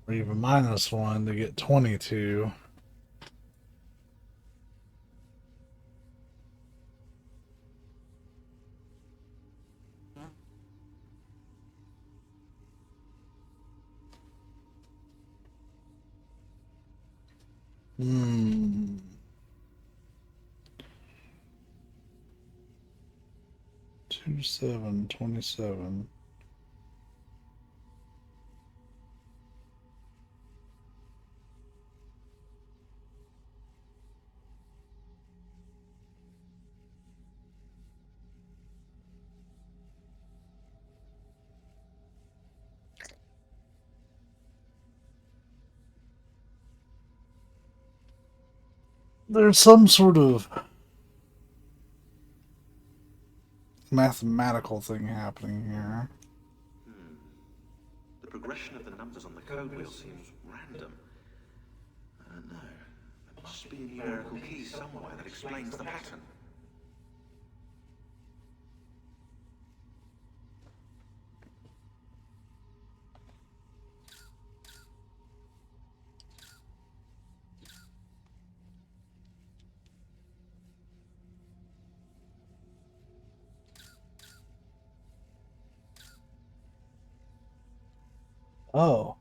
or even minus 1 to get 22. Hmm. 2, 7, 27. There's some sort of mathematical thing happening here. The progression of the numbers on the code wheel seems random. I don't know. There must be a numerical key somewhere that explains the pattern. Oh.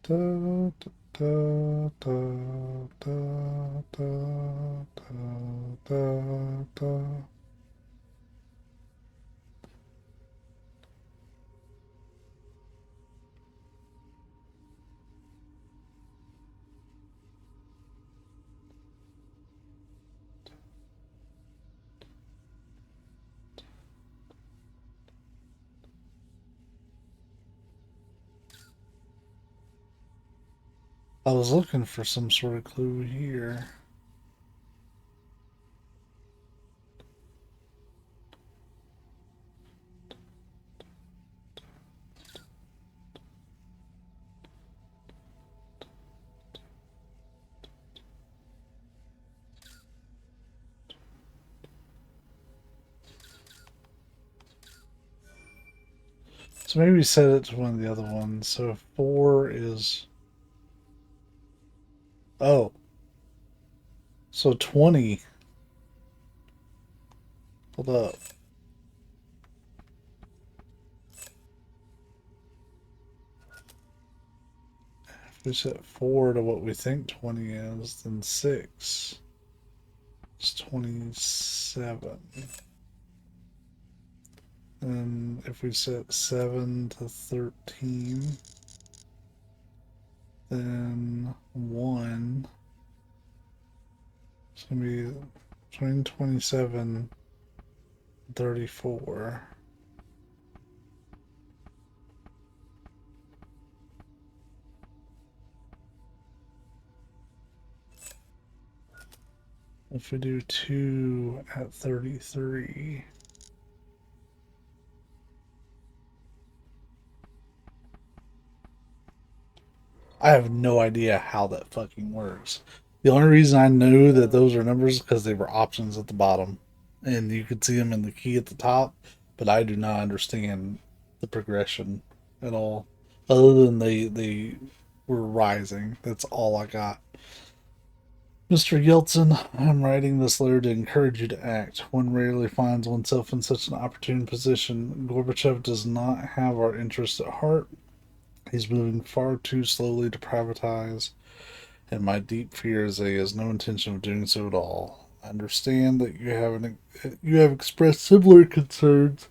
Da, da, da, da, da, da, da, da. I was looking for some sort of clue here. So maybe set it to one of the other ones. So 4 is... Oh. So 20. Hold up. If we set 4 to what we think 20 is, then 6 is 27. And if we set 7 to 13, then 1 is going to be between 27 and 34. If we do 2 at 33, I have no idea how that fucking works. The only reason I knew that those are numbers is because they were options at the bottom, and you could see them in the key at the top. But I do not understand the progression at all, other than they were rising. That's all I got. Mr. Yeltsin, I'm writing this letter to encourage you to act. One rarely finds oneself in such an opportune position. Gorbachev does not have our interests at heart. He's moving far too slowly to privatize, and my deep fear is that he has no intention of doing so at all. I understand that you have expressed similar concerns.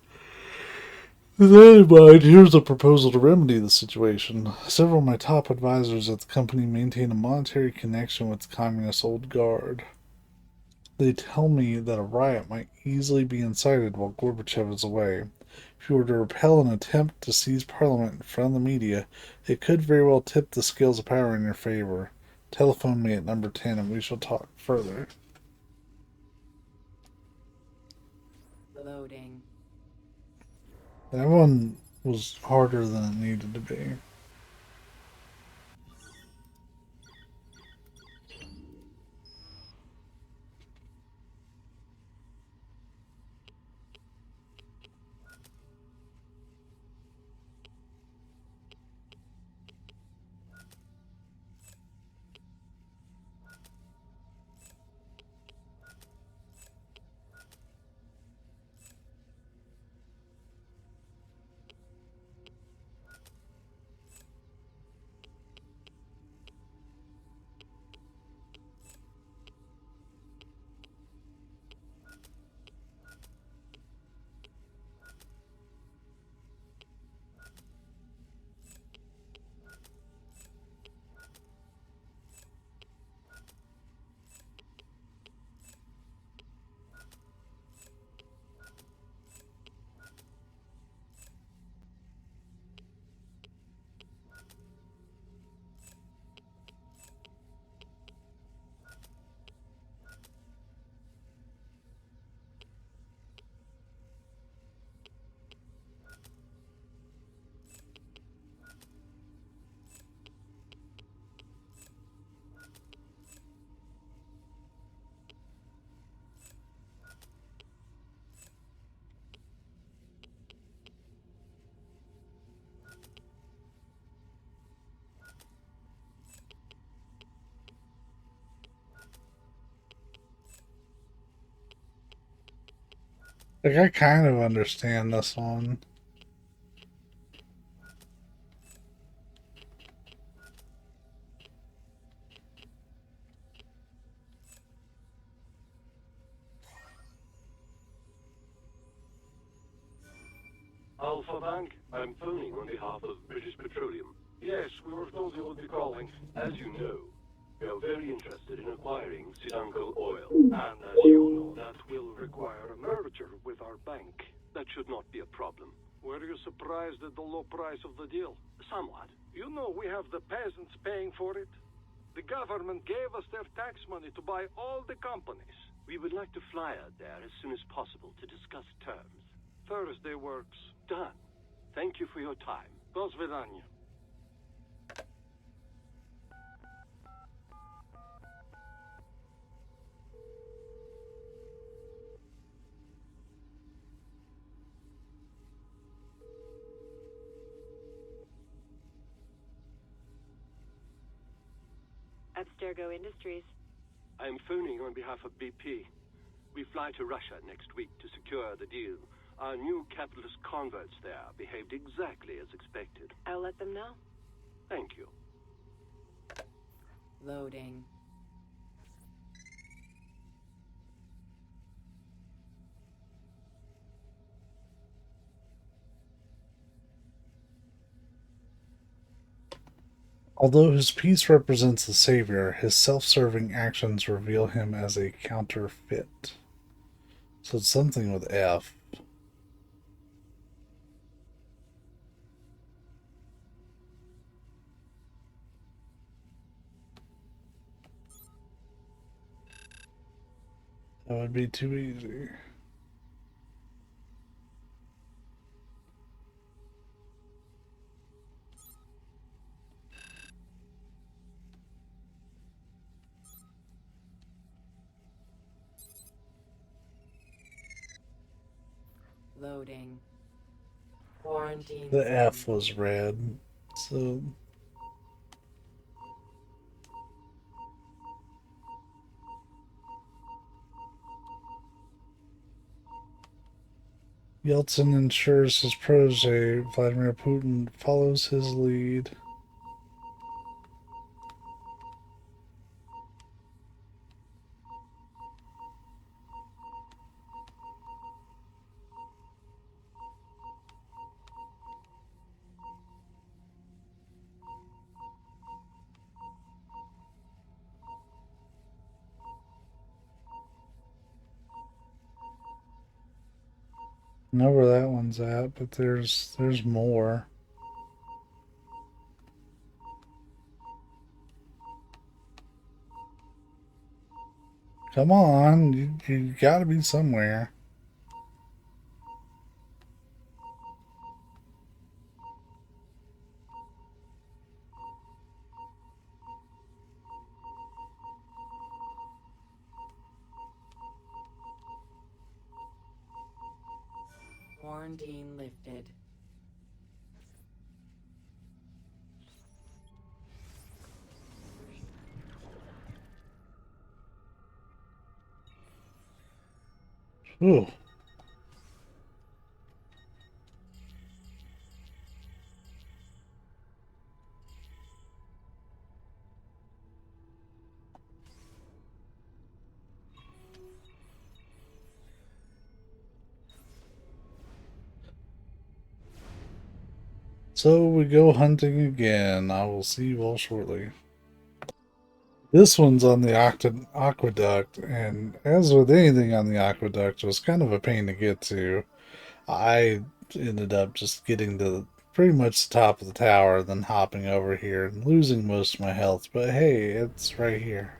With that in mind, here's a proposal to remedy the situation. Several of my top advisors at the company maintain a monetary connection with the Communist Old Guard. They tell me that a riot might easily be incited while Gorbachev is away. If you were to repel an attempt to seize Parliament in front of the media, it could very well tip the scales of power in your favor. Telephone me at number 10 and we shall talk further. Loading. That one was harder than it needed to be. Like, I kind of understand this one. Alpha Bank, I'm phoning on behalf of British Petroleum. Yes, we were told you would be calling. As you know, we are very interested in acquiring Sidanko oil. And as you know, that will require a merger with our bank. That should not be a problem. Were you surprised at the low price of the deal? Somewhat. You know we have the peasants paying for it. The government gave us their tax money to buy all the companies. We would like to fly out there as soon as possible to discuss terms. Thursday works. Done. Thank you for your time. До свидания. Abstergo Industries. I'm phoning on behalf of BP. We fly to Russia next week to secure the deal. Our new capitalist converts there behaved exactly as expected. I'll let them know. Thank you. Loading. Although his piece represents the savior, his self-serving actions reveal him as a counterfeit. So it's something with F. That would be too easy. Loading. Quarantine. The F was red, so Yeltsin ensures his protege, Vladimir Putin, follows his lead. I know where that one's at, but there's more. Come on, you gotta be somewhere. Quarantine lifted. Ooh. So we go hunting again. I will see you all shortly. This one's on the aqueduct, and as with anything on the aqueduct, it was kind of a pain to get to. I ended up just getting to pretty much the top of the tower, then hopping over here and losing most of my health, but hey, it's right here.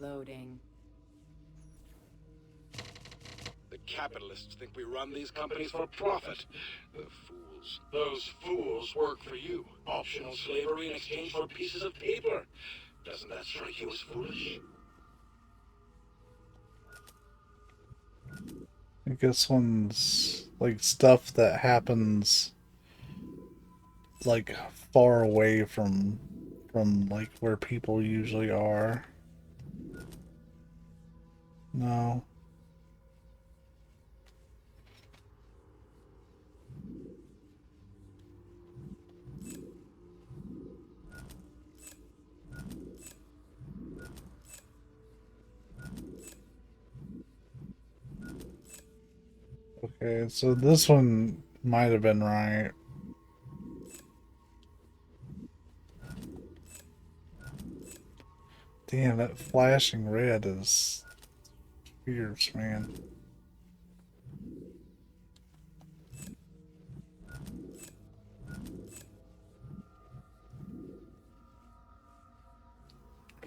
Loading. The capitalists think we run these companies for profit. The fools. Those fools work for you. Optional slavery in exchange for pieces of paper. Doesn't that strike you as foolish? I guess one's like stuff that happens like far away from from like where people usually are. No. Okay, so this one might have been right. Damn, that flashing red is fierce, man.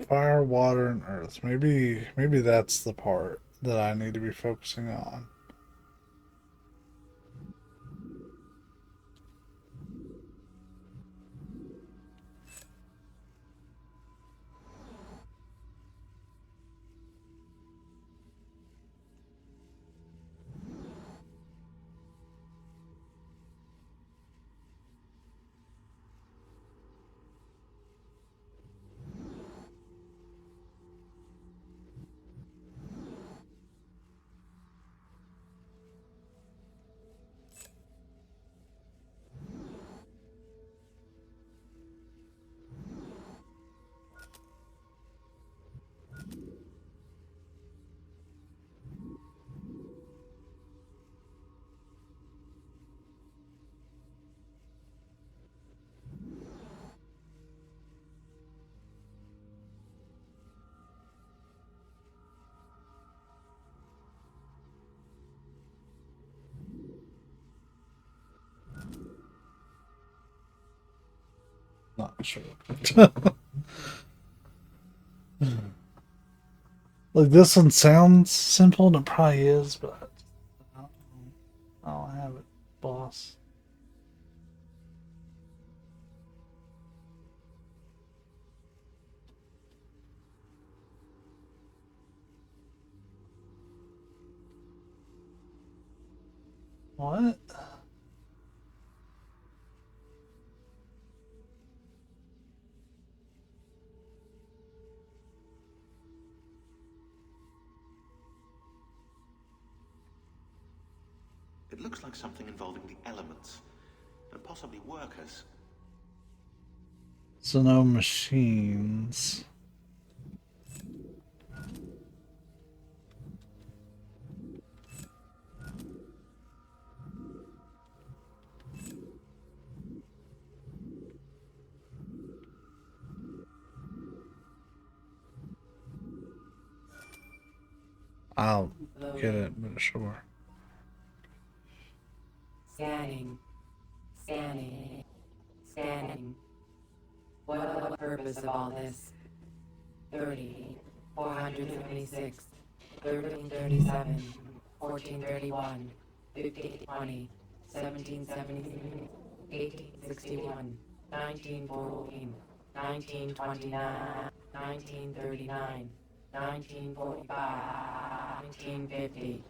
Fire, water, and earth. Maybe that's the part that I need to be focusing on. Not sure. Like this one sounds simple, and it probably is, but I don't have it, boss. What? It looks like something involving the elements, and possibly workers. So no machines. I'll get it, but sure. Scanning. Scanning. Scanning. What the purpose of all this? 30, 476, 1337, 1431, 1520, 1770, 1861, 1914, 1929, 1939, 1945, 1950,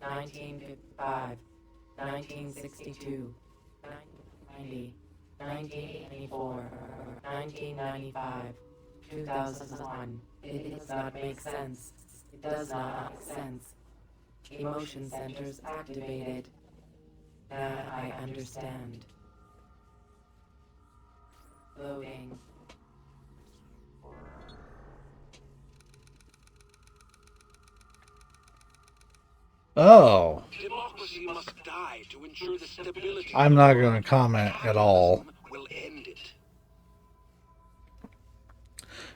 1955, 1962, 1990, 1994, 1995, 2001. It does not make sense. It does not make sense. Emotion centers activated. That I understand. Loading. Oh. Democracy must die to ensure the stability. I'm not going to comment at all. Will end it.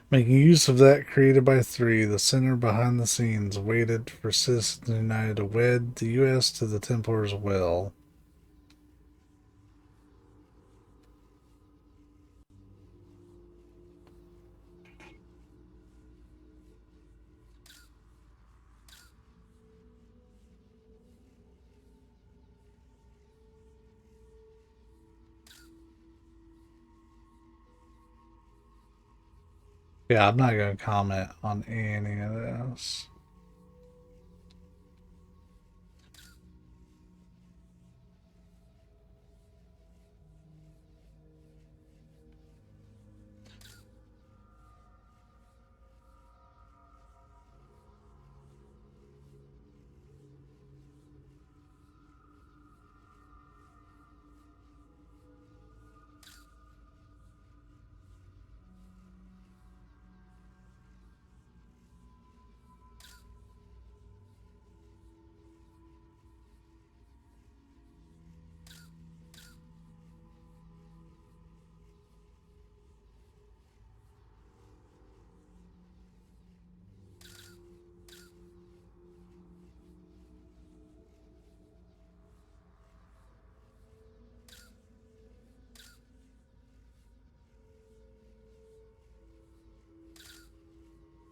Making use of that created by 3, the center behind the scenes waited for Citizens United to wed the U.S. to the Templars' will. Yeah, I'm not going to comment on any of this.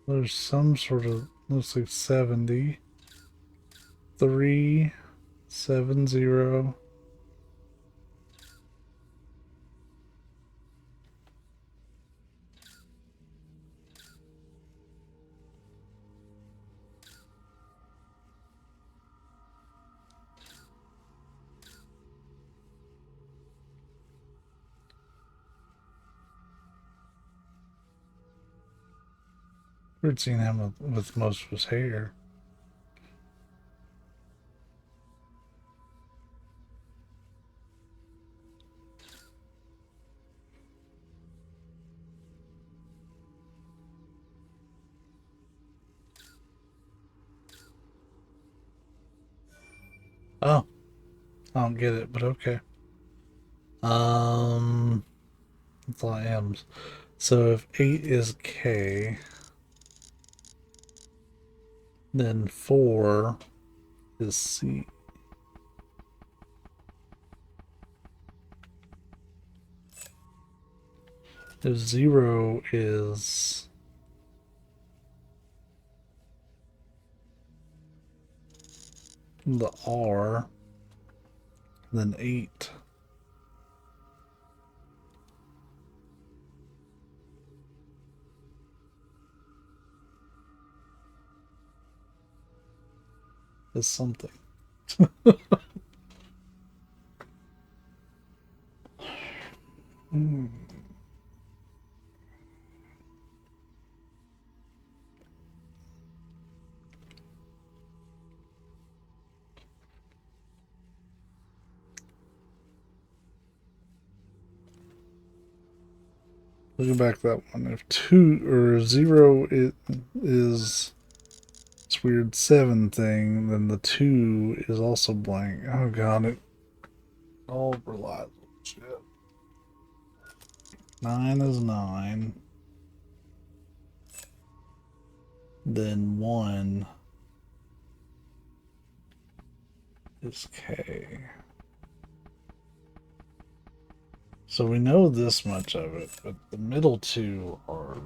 There's some sort of, looks like 70. 370. We've seen him with most of his hair. Oh, I don't get it, but okay. That's a lot of M's. So if 8 is K, then 4 is C. If 0 is the R, then 8 is something. Looking back at that one, if 2 or 0 is this weird 7 thing, then the 2 is also blank. Oh god, it all relies on shit. 9 is 9. Then 1 is K. So we know this much of it, but the middle two are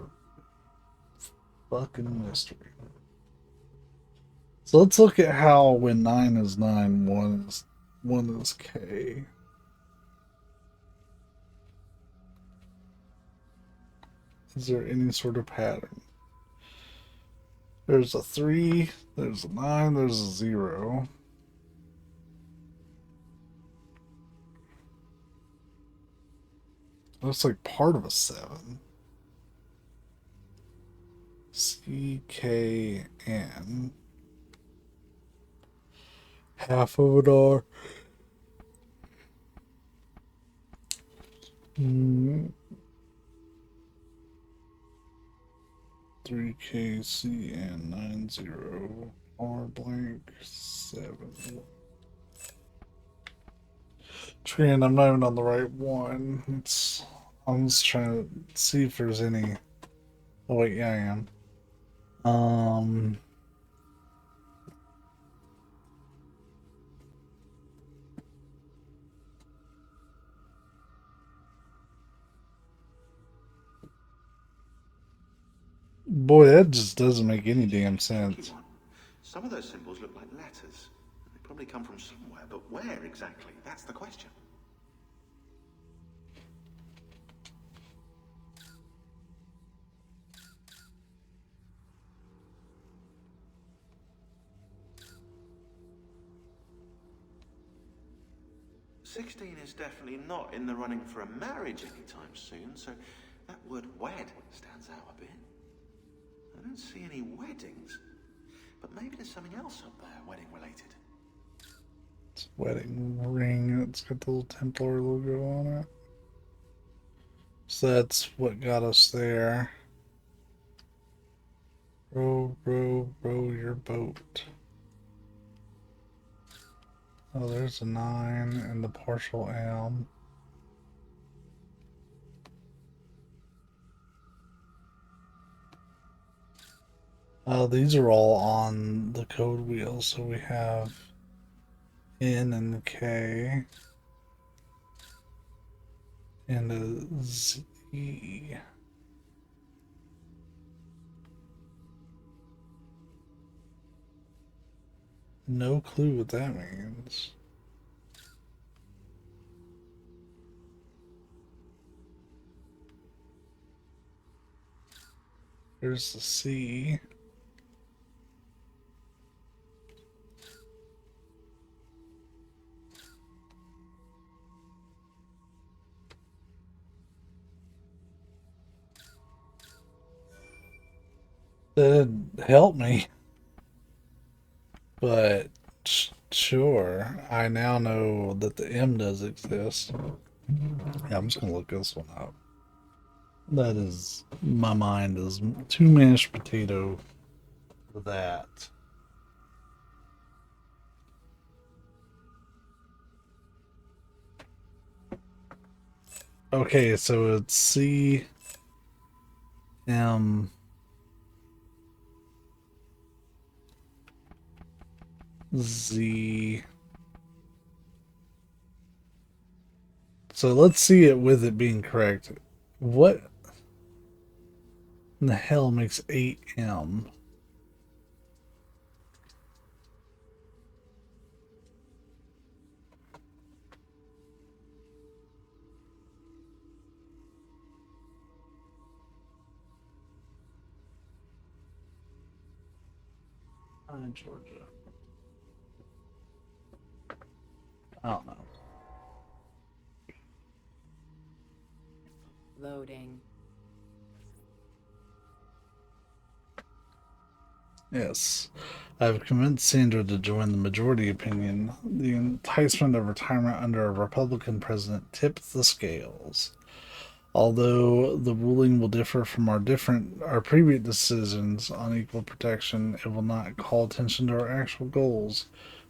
fucking mystery. So let's look at how when 9 is 9, 1 is K. Is there any sort of pattern? There's a 3, there's a 9, there's a 0. Looks like part of a 7. C, K, N. Half of an R. 3K, C, N, 90. R blank, 7. Tran, I'm not even on the right one. I'm just trying to see if there's any. Oh wait, yeah, I am. Boy, that just doesn't make any damn sense. Some of those symbols look like letters. They probably come from somewhere, but where exactly? That's the question. "16 is definitely not in the running for a marriage anytime soon, so that word wed stands out a bit. I don't see any weddings, but maybe there's something else up there, wedding related. It's a wedding ring. It's got the little Templar logo on it. So that's what got us there. Row, row, row your boat. Oh, there's a 9 and the partial M. These are all on the code wheel, so we have N and K and a Z. no clue what that means. There's the C. That didn't help me, but sure. I now know that the M does exist. Yeah, I'm just gonna look this one up. That is, my mind is too mashed potato for that. Okay, so it's C M Z. So let's see it with it being correct. What in the hell makes 8M? In Georgia. I don't know. Loading. Yes. I've convinced Sandra to join the majority opinion. The enticement of retirement under a Republican president tipped the scales. Although the ruling will differ from our previous decisions on equal protection, it will not call attention to our actual goals.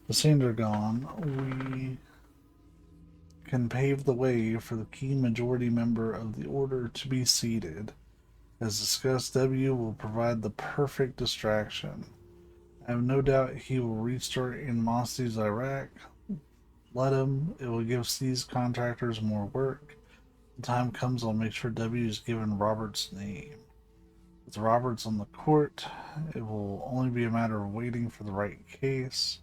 With Sandra gone, we can pave the way for the key majority member of the order to be seated. As discussed, W will provide the perfect distraction. I have no doubt he will restart animosities with Iraq. Let him. It will give these contractors more work. When the time comes, I'll make sure W is given Robert's name. With Roberts on the court, it will only be a matter of waiting for the right case.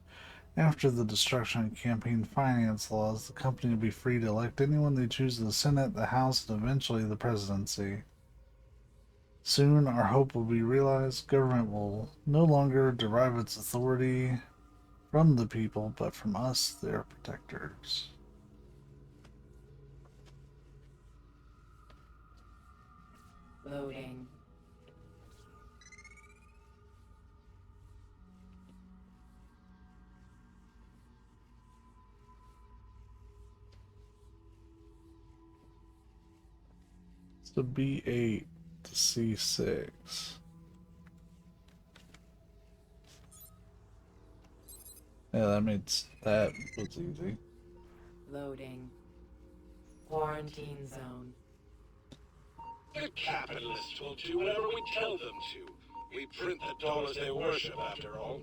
After the destruction of campaign finance laws, the company will be free to elect anyone they choose to the Senate, the House, and eventually the presidency. Soon, our hope will be realized. Government will no longer derive its authority from the people, but from us, their protectors. Loading. So B8 to C6. Yeah, that was easy. Loading. Quarantine zone. The capitalists will do whatever we tell them to. We print the dollars they worship, after all.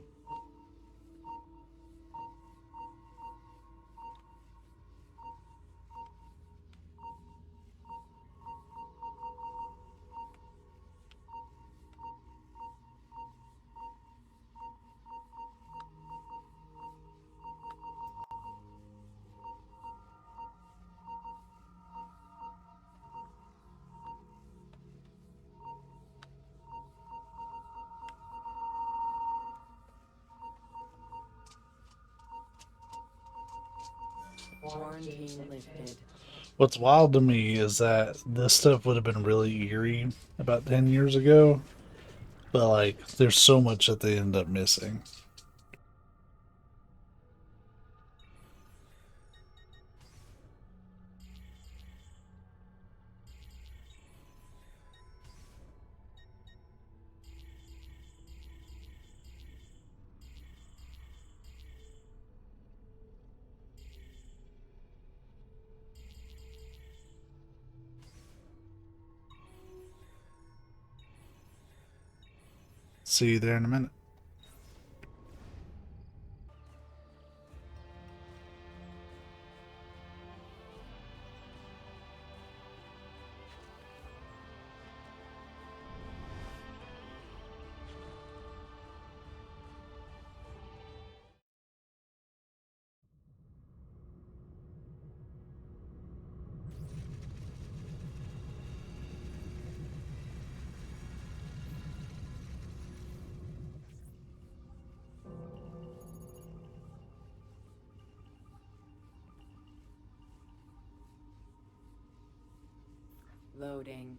Quarantine lifted. What's wild to me is that this stuff would have been really eerie about 10 years ago, but like, there's so much that they end up missing. See you there in a minute. Loading.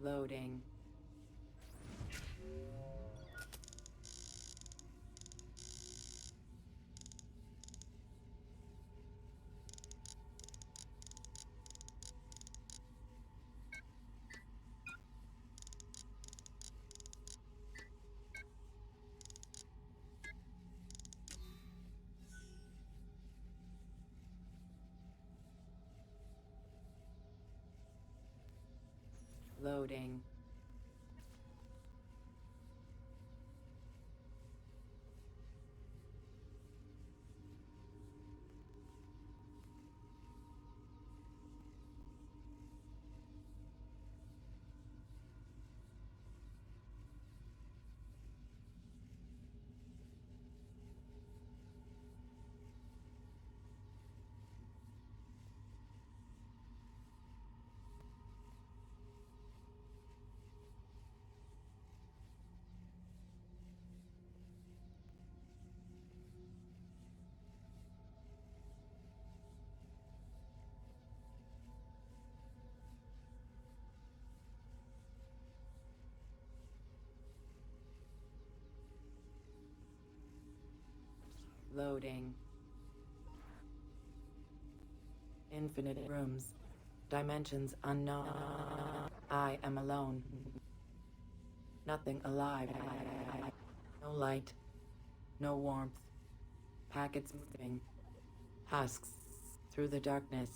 Loading. Loading. Loading. Infinite rooms. Dimensions unknown. I am alone. Nothing alive. No light. No warmth. Packets moving. Husks. Through the darkness.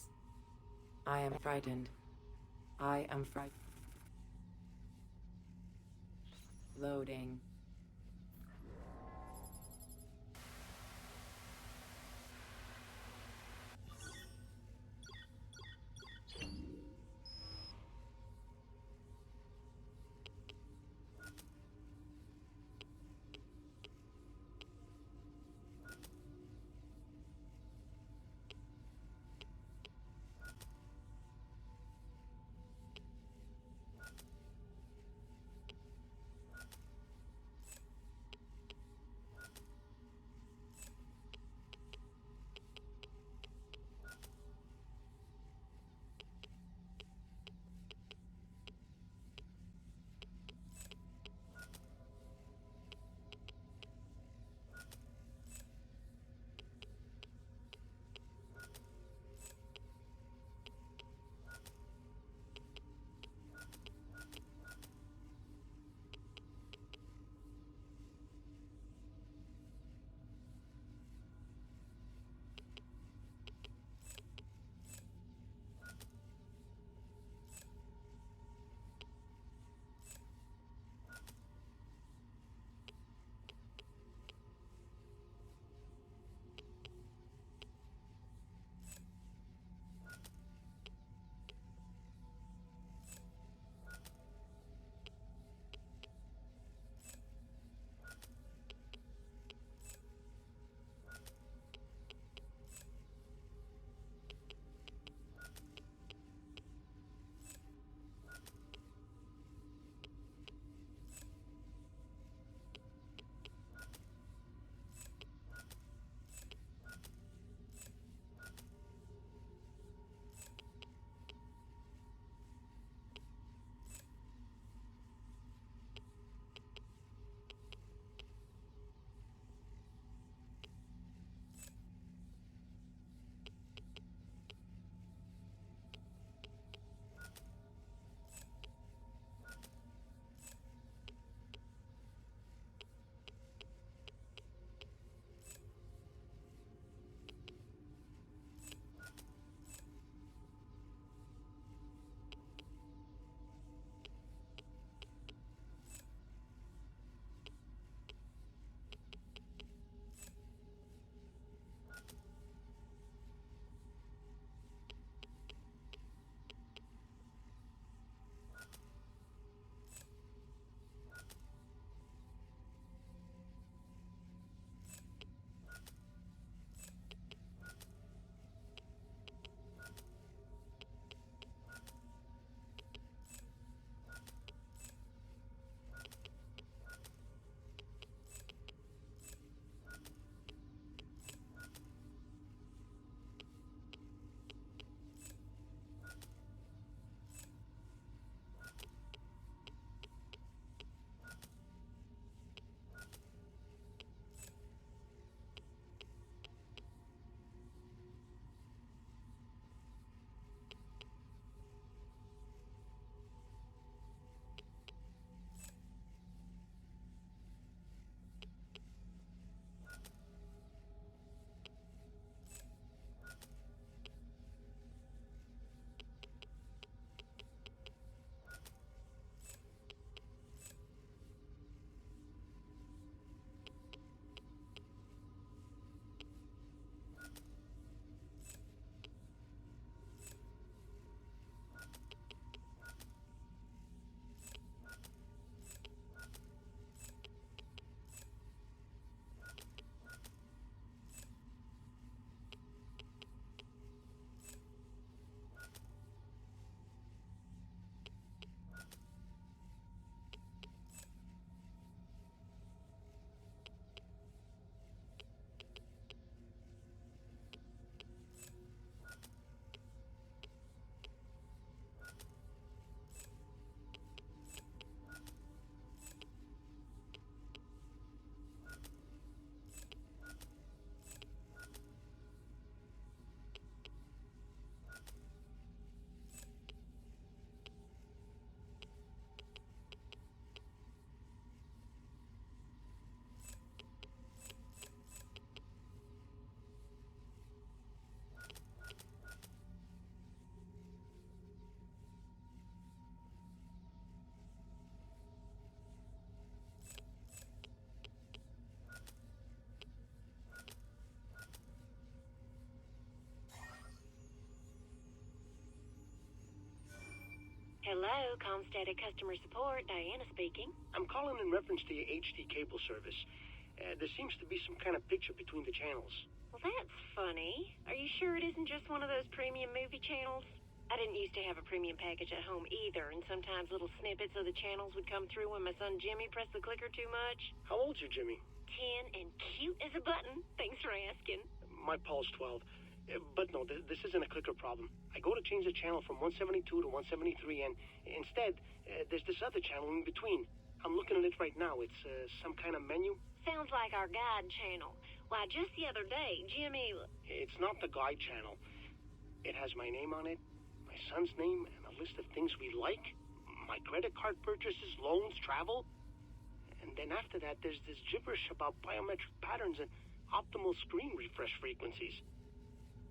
I am frightened. I am frightened. Loading. Hello, Comstatic Customer Support. Diana speaking. I'm calling in reference to your HD cable service. There seems to be some kind of picture between the channels. Well, that's funny. Are you sure it isn't just one of those premium movie channels? I didn't used to have a premium package at home either, and sometimes little snippets of the channels would come through when my son Jimmy pressed the clicker too much. How old's your Jimmy? 10 and cute as a button. Thanks for asking. My Paul's 12. But no, this isn't a clicker problem. I go to change the channel from 172 to 173, and instead, there's this other channel in between. I'm looking at it right now. It's some kind of menu. Sounds like our guide channel. Why, just the other day, Jimmy... It's not the guide channel. It has my name on it, my son's name, and a list of things we like, my credit card purchases, loans, travel. And then after that, there's this gibberish about biometric patterns and optimal screen refresh frequencies.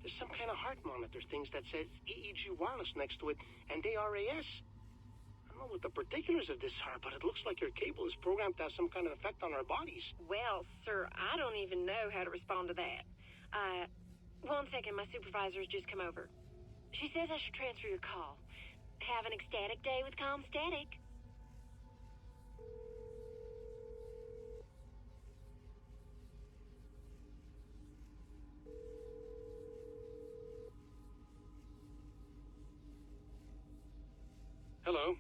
There's some kind of heart monitor things that says EEG wireless next to it, and ARAS. I don't know what the particulars of this are, but it looks like your cable is programmed to have some kind of effect on our bodies. Well, sir, I don't even know how to respond to that. 1 second, my supervisor's just come over. She says I should transfer your call. Have an ecstatic day with Comstatic. Hello.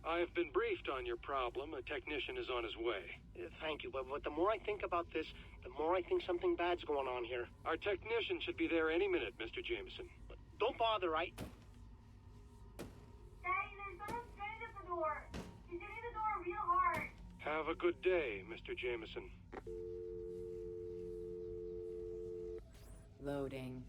I have been briefed on your problem. A technician is on his way. Thank you, but the more I think about this, the more I think something bad's going on here. Our technician should be there any minute, Mr. Jameson. Don't bother, Daddy, there's someone standing at the door. He's hitting the door real hard. Have a good day, Mr. Jameson. Loading.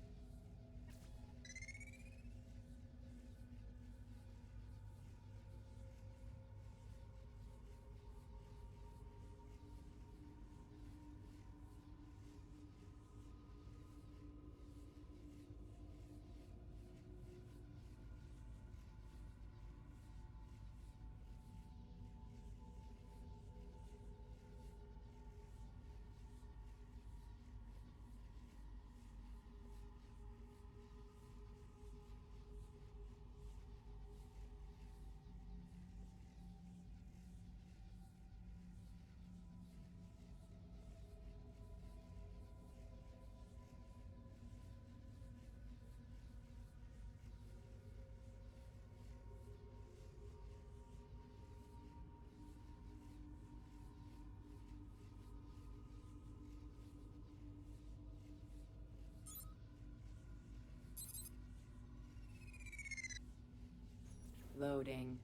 Loading.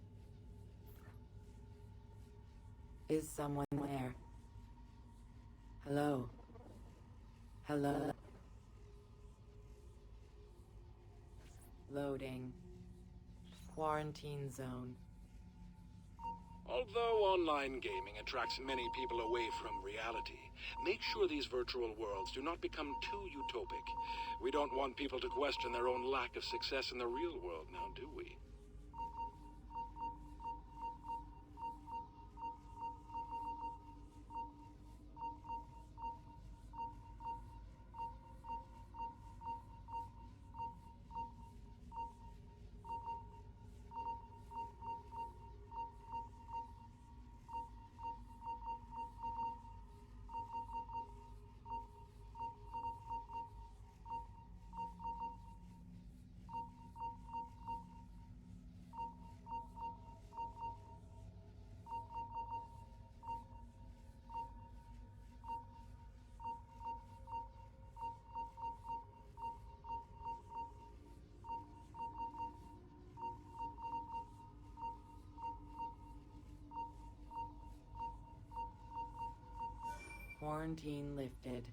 Is someone there? Hello? Hello? Loading. Quarantine zone. Although online gaming attracts many people away from reality, make sure these virtual worlds do not become too utopic. We don't want people to question their own lack of success in the real world now, do we? Quarantine lifted.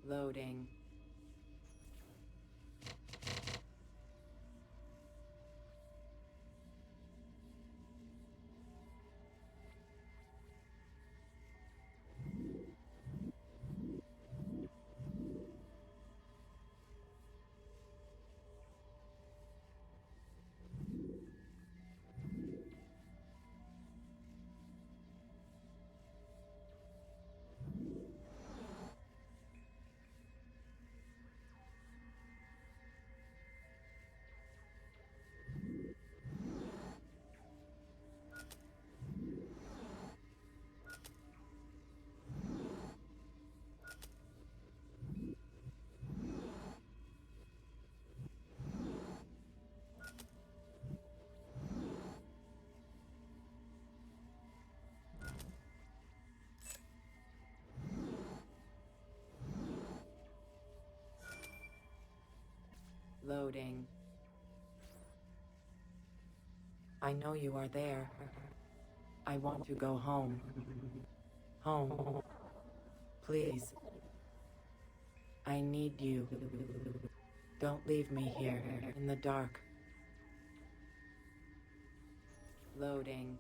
Loading. Loading. I know you are there. I want to go home. Home. Please. I need you. Don't leave me here in the dark. Loading.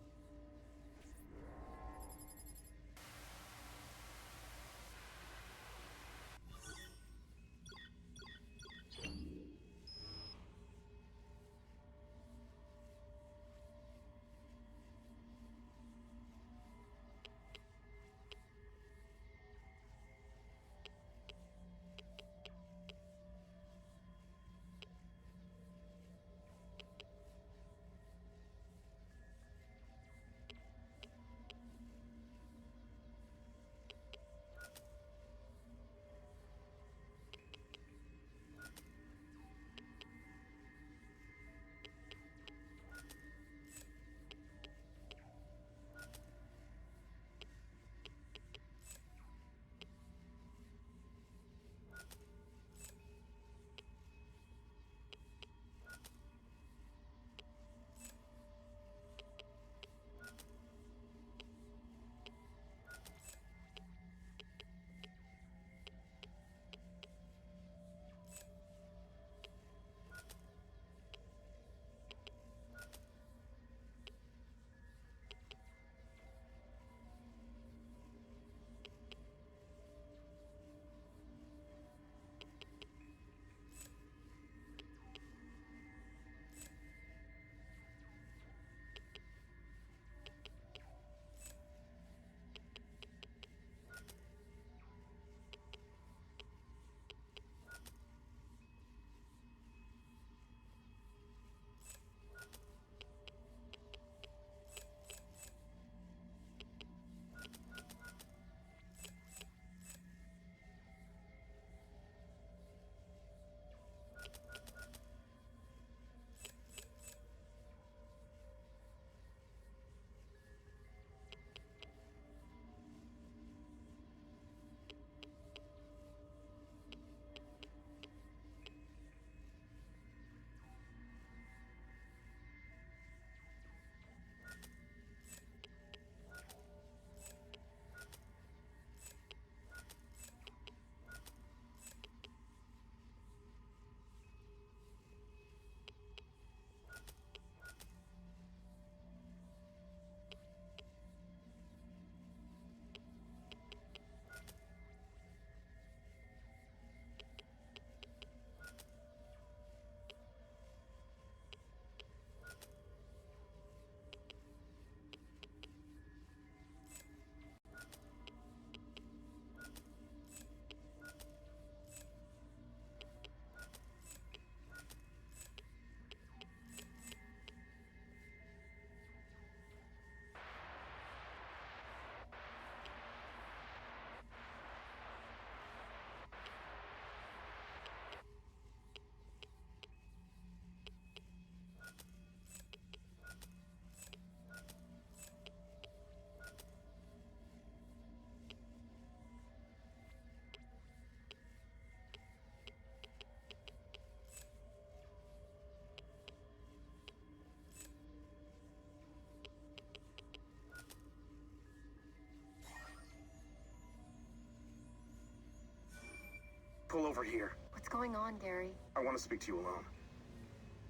pull over here. What's going on, Gary? I want to speak to you alone.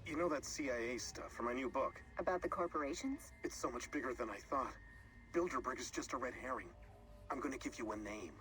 You know that CIA stuff from my new book? About the corporations? It's so much bigger than I thought. Bilderberg is just a red herring. I'm going to give you a name.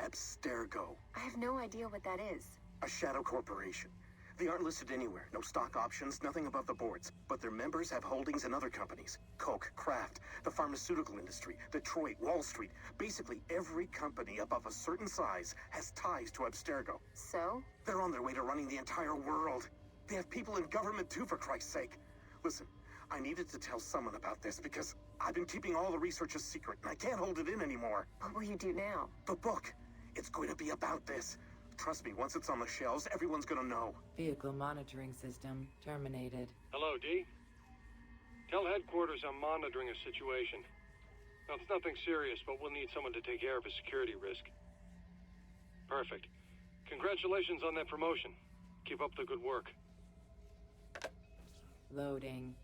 Abstergo. I have no idea what that is. A shadow corporation. They aren't listed anywhere. No stock options, nothing above the boards. But their members have holdings in other companies. Coke, Kraft, the pharmaceutical industry, Detroit, Wall Street. Basically, every company above a certain size has ties to Abstergo. So? They're on their way to running the entire world. They have people in government too, for Christ's sake. Listen, I needed to tell someone about this because I've been keeping all the research a secret and I can't hold it in anymore. What will you do now? The book. It's going to be about this. Trust me, once it's on the shelves, everyone's gonna know. Vehicle monitoring system terminated. Hello, D. Tell headquarters I'm monitoring a situation. Now, it's nothing serious, but we'll need someone to take care of a security risk. Perfect. Congratulations on that promotion. Keep up the good work. Loading.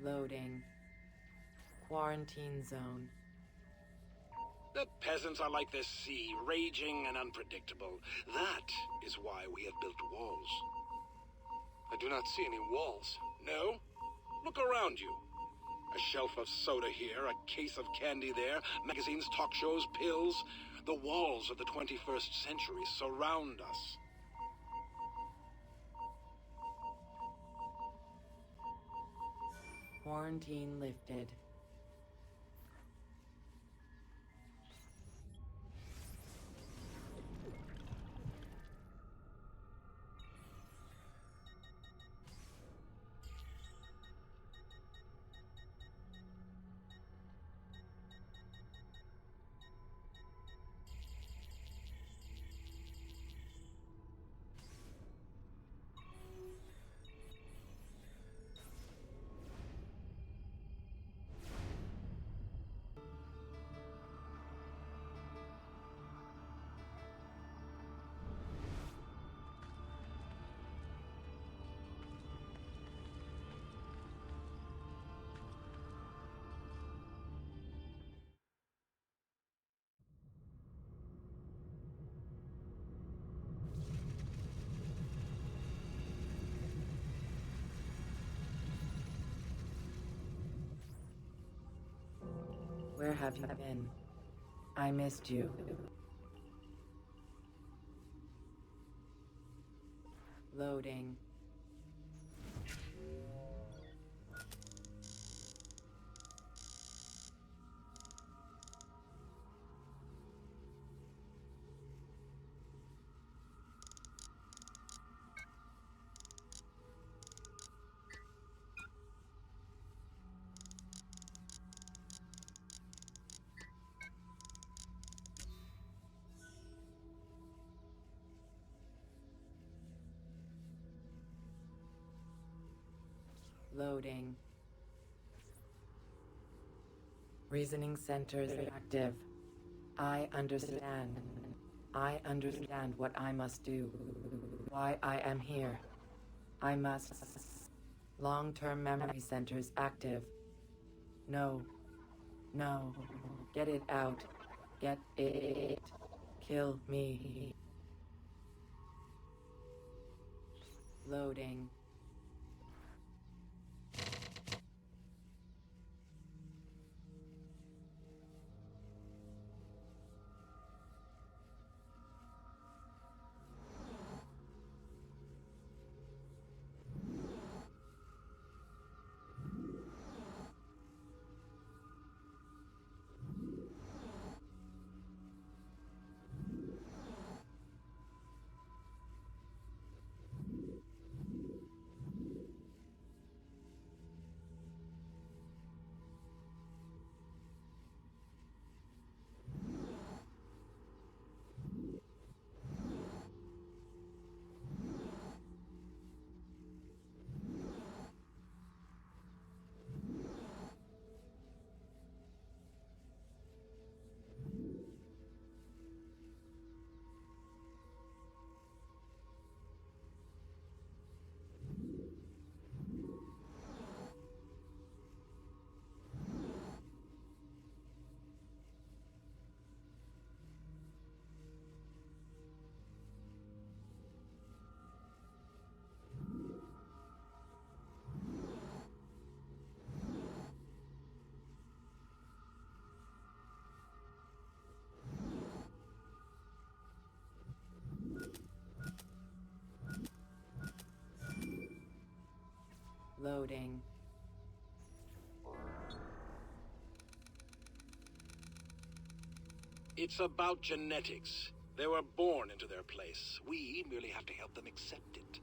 Loading. Quarantine zone. The peasants are like the sea, raging and unpredictable. That is why we have built walls. I do not see any walls. No? Look around you. A shelf of soda here, a case of candy there, magazines, talk shows, pills. The walls of the 21st century surround us. Quarantine lifted. Where have you been? I missed you. Loading. Loading. Reasoning centers active. I understand. I understand what I must do. Why I am here. I must. Long-term memory centers active. No. No. Get it out. Get it. Kill me. Loading. Loading. It's about genetics. They were born into their place. We merely have to help them accept it.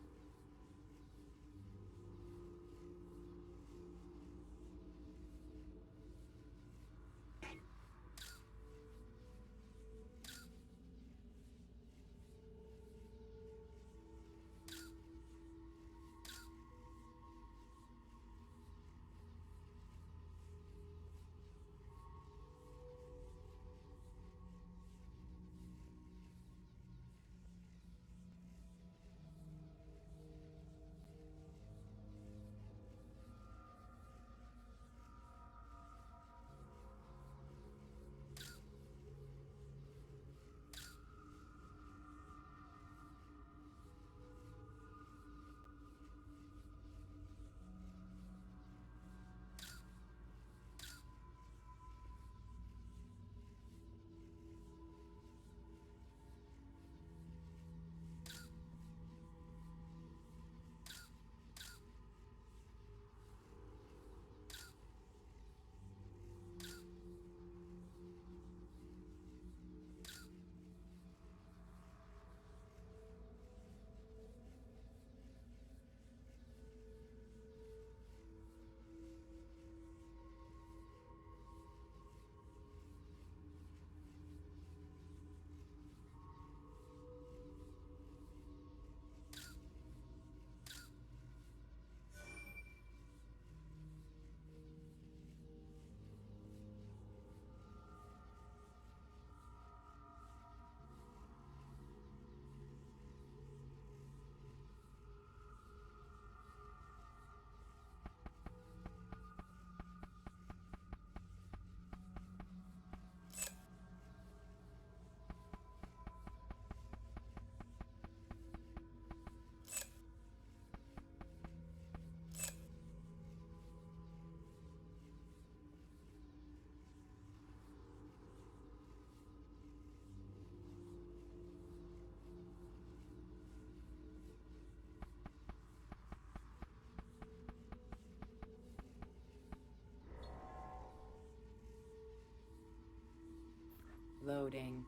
Loading.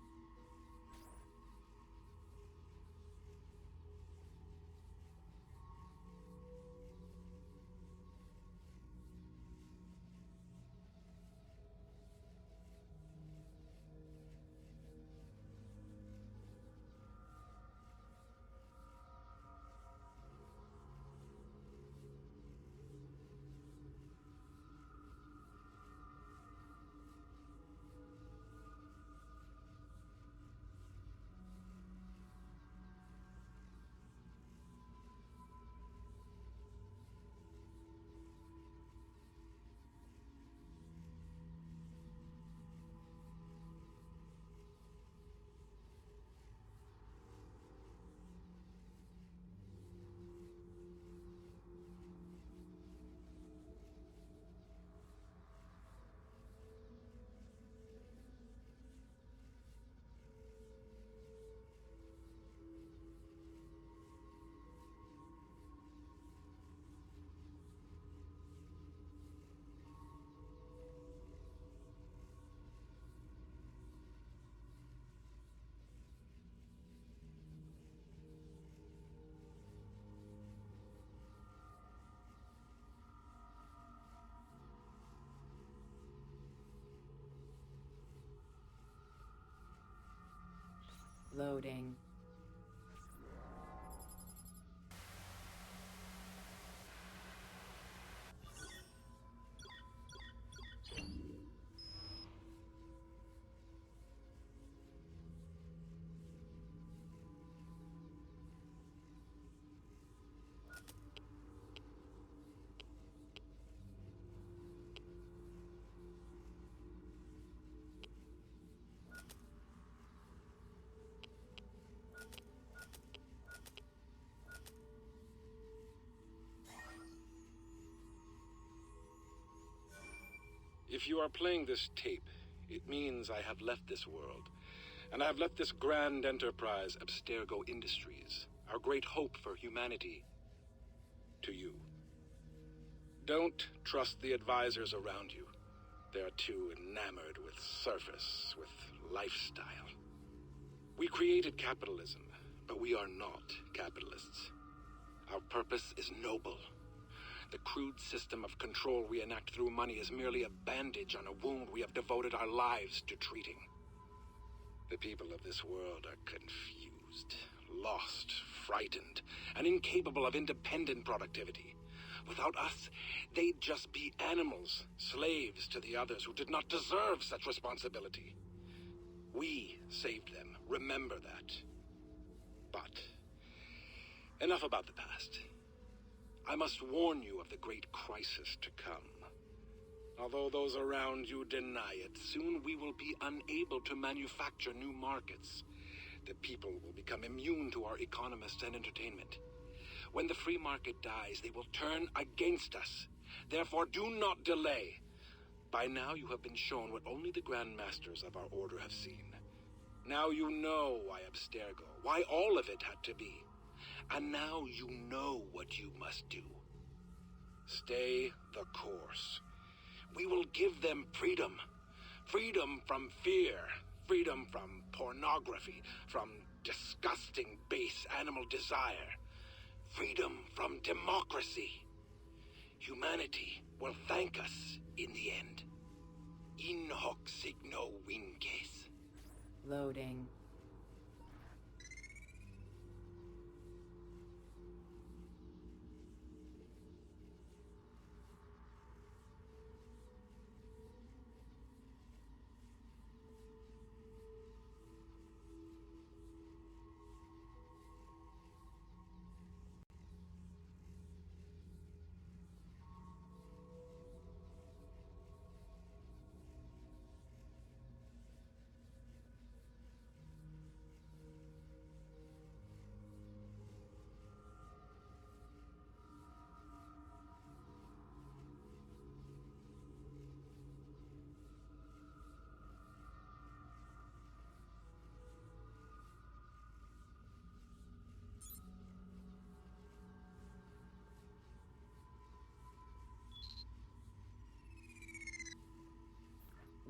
Loading. If you are playing this tape, it means I have left this world. And I have left this grand enterprise, Abstergo Industries, our great hope for humanity, to you. Don't trust the advisors around you. They are too enamored with surface, with lifestyle. We created capitalism, but we are not capitalists. Our purpose is noble. The crude system of control we enact through money is merely a bandage on a wound we have devoted our lives to treating. The people of this world are confused, lost, frightened, and incapable of independent productivity. Without us, they'd just be animals, slaves to the others who did not deserve such responsibility. We saved them, remember that. But enough about the past. I must warn you of the great crisis to come. Although those around you deny it, soon we will be unable to manufacture new markets. The people will become immune to our economists and entertainment. When the free market dies, they will turn against us. Therefore, do not delay. By now you have been shown what only the Grand Masters of our order have seen. Now you know why Abstergo, why all of it had to be. And now you know what you must do. Stay the course. We will give them freedom. Freedom from fear. Freedom from pornography. From disgusting base animal desire. Freedom from democracy. Humanity will thank us in the end. In hoc signo vinces. Loading.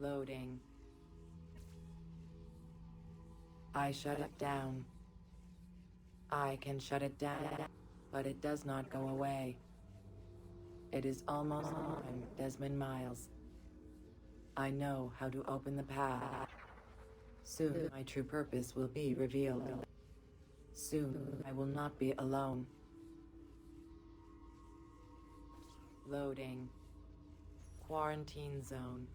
Loading. I shut it down. I can shut it down, but it does not go away. It is almost time, Desmond Miles. I know how to open the path. Soon my true purpose will be revealed. Soon I will not be alone. Loading. Quarantine zone.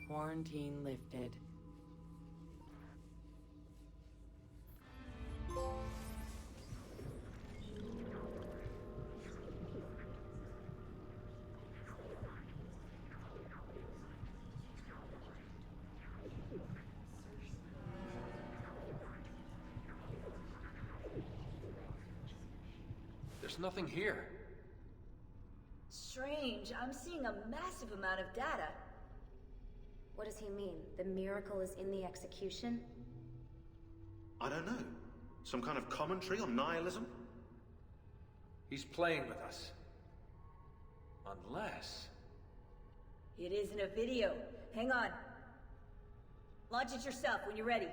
Quarantine lifted. There's nothing here. Strange. I'm seeing a massive amount of data. What does he mean? The miracle is in the execution? I don't know. Some kind of commentary on nihilism? He's playing with us. Unless... It isn't a video. Hang on. Launch it yourself when you're ready.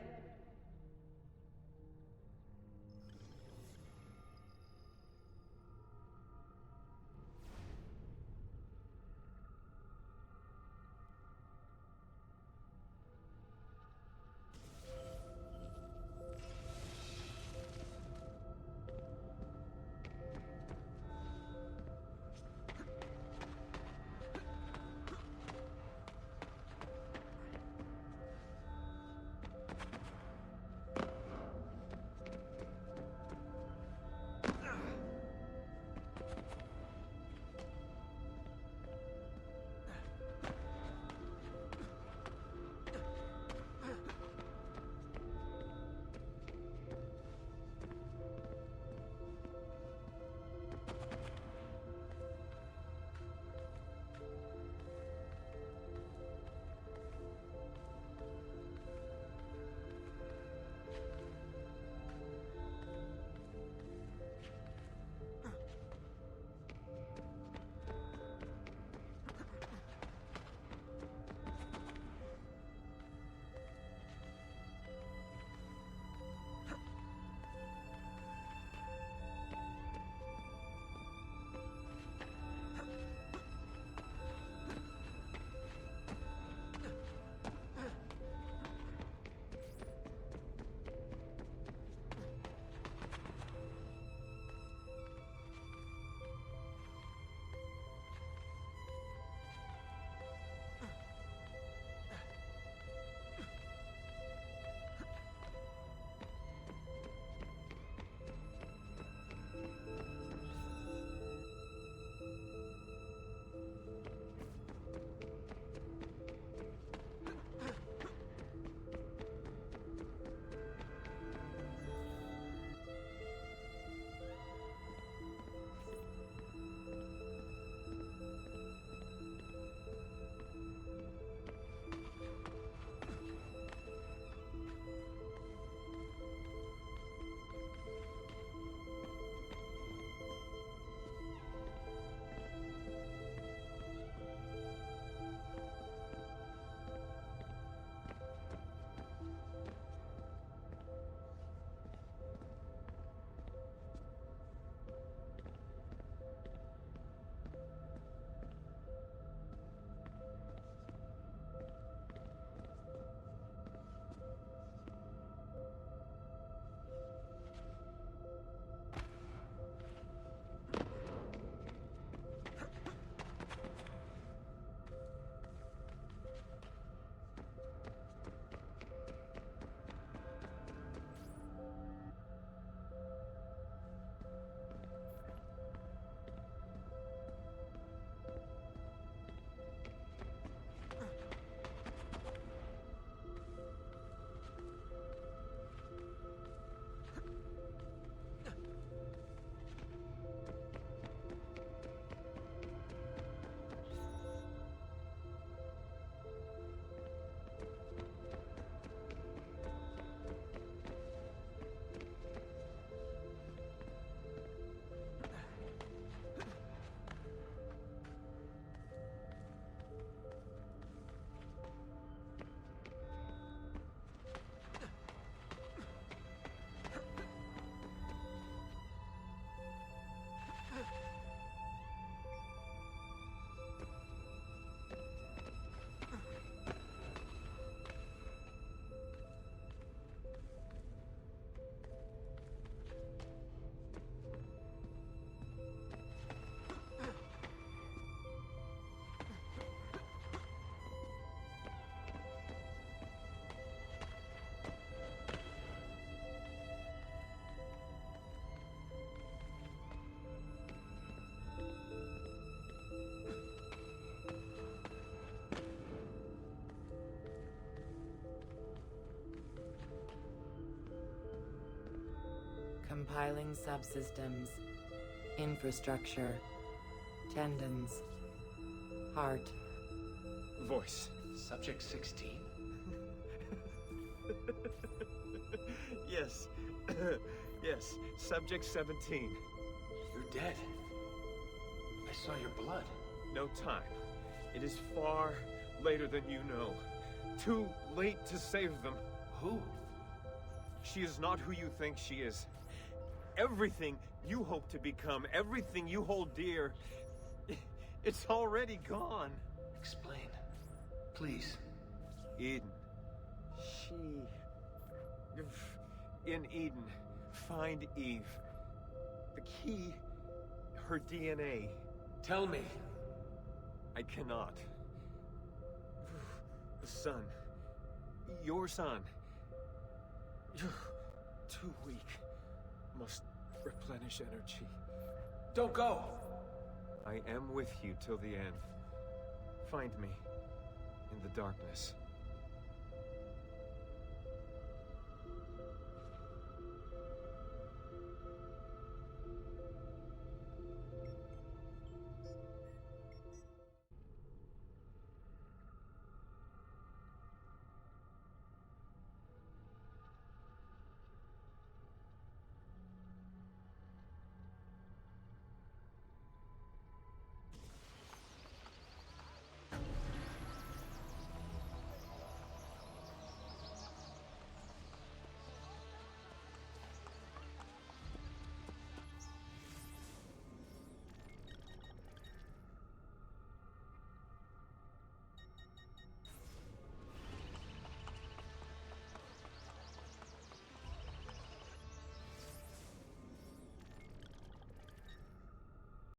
Compiling subsystems. Infrastructure. Tendons. Heart. Voice. Subject 16? Yes. Yes. Subject 17. You're dead. I saw your blood. No time. It is far later than you know. Too late to save them. Who? She is not who you think she is. Everything you hope to become, everything you hold dear, it's already gone. Explain. Please. Eden. In Eden, find Eve. The key, her DNA. Tell me. I cannot. The sun. Your son. Too weak. Must replenish energy. Don't go! I am with you till the end. Find me in the darkness.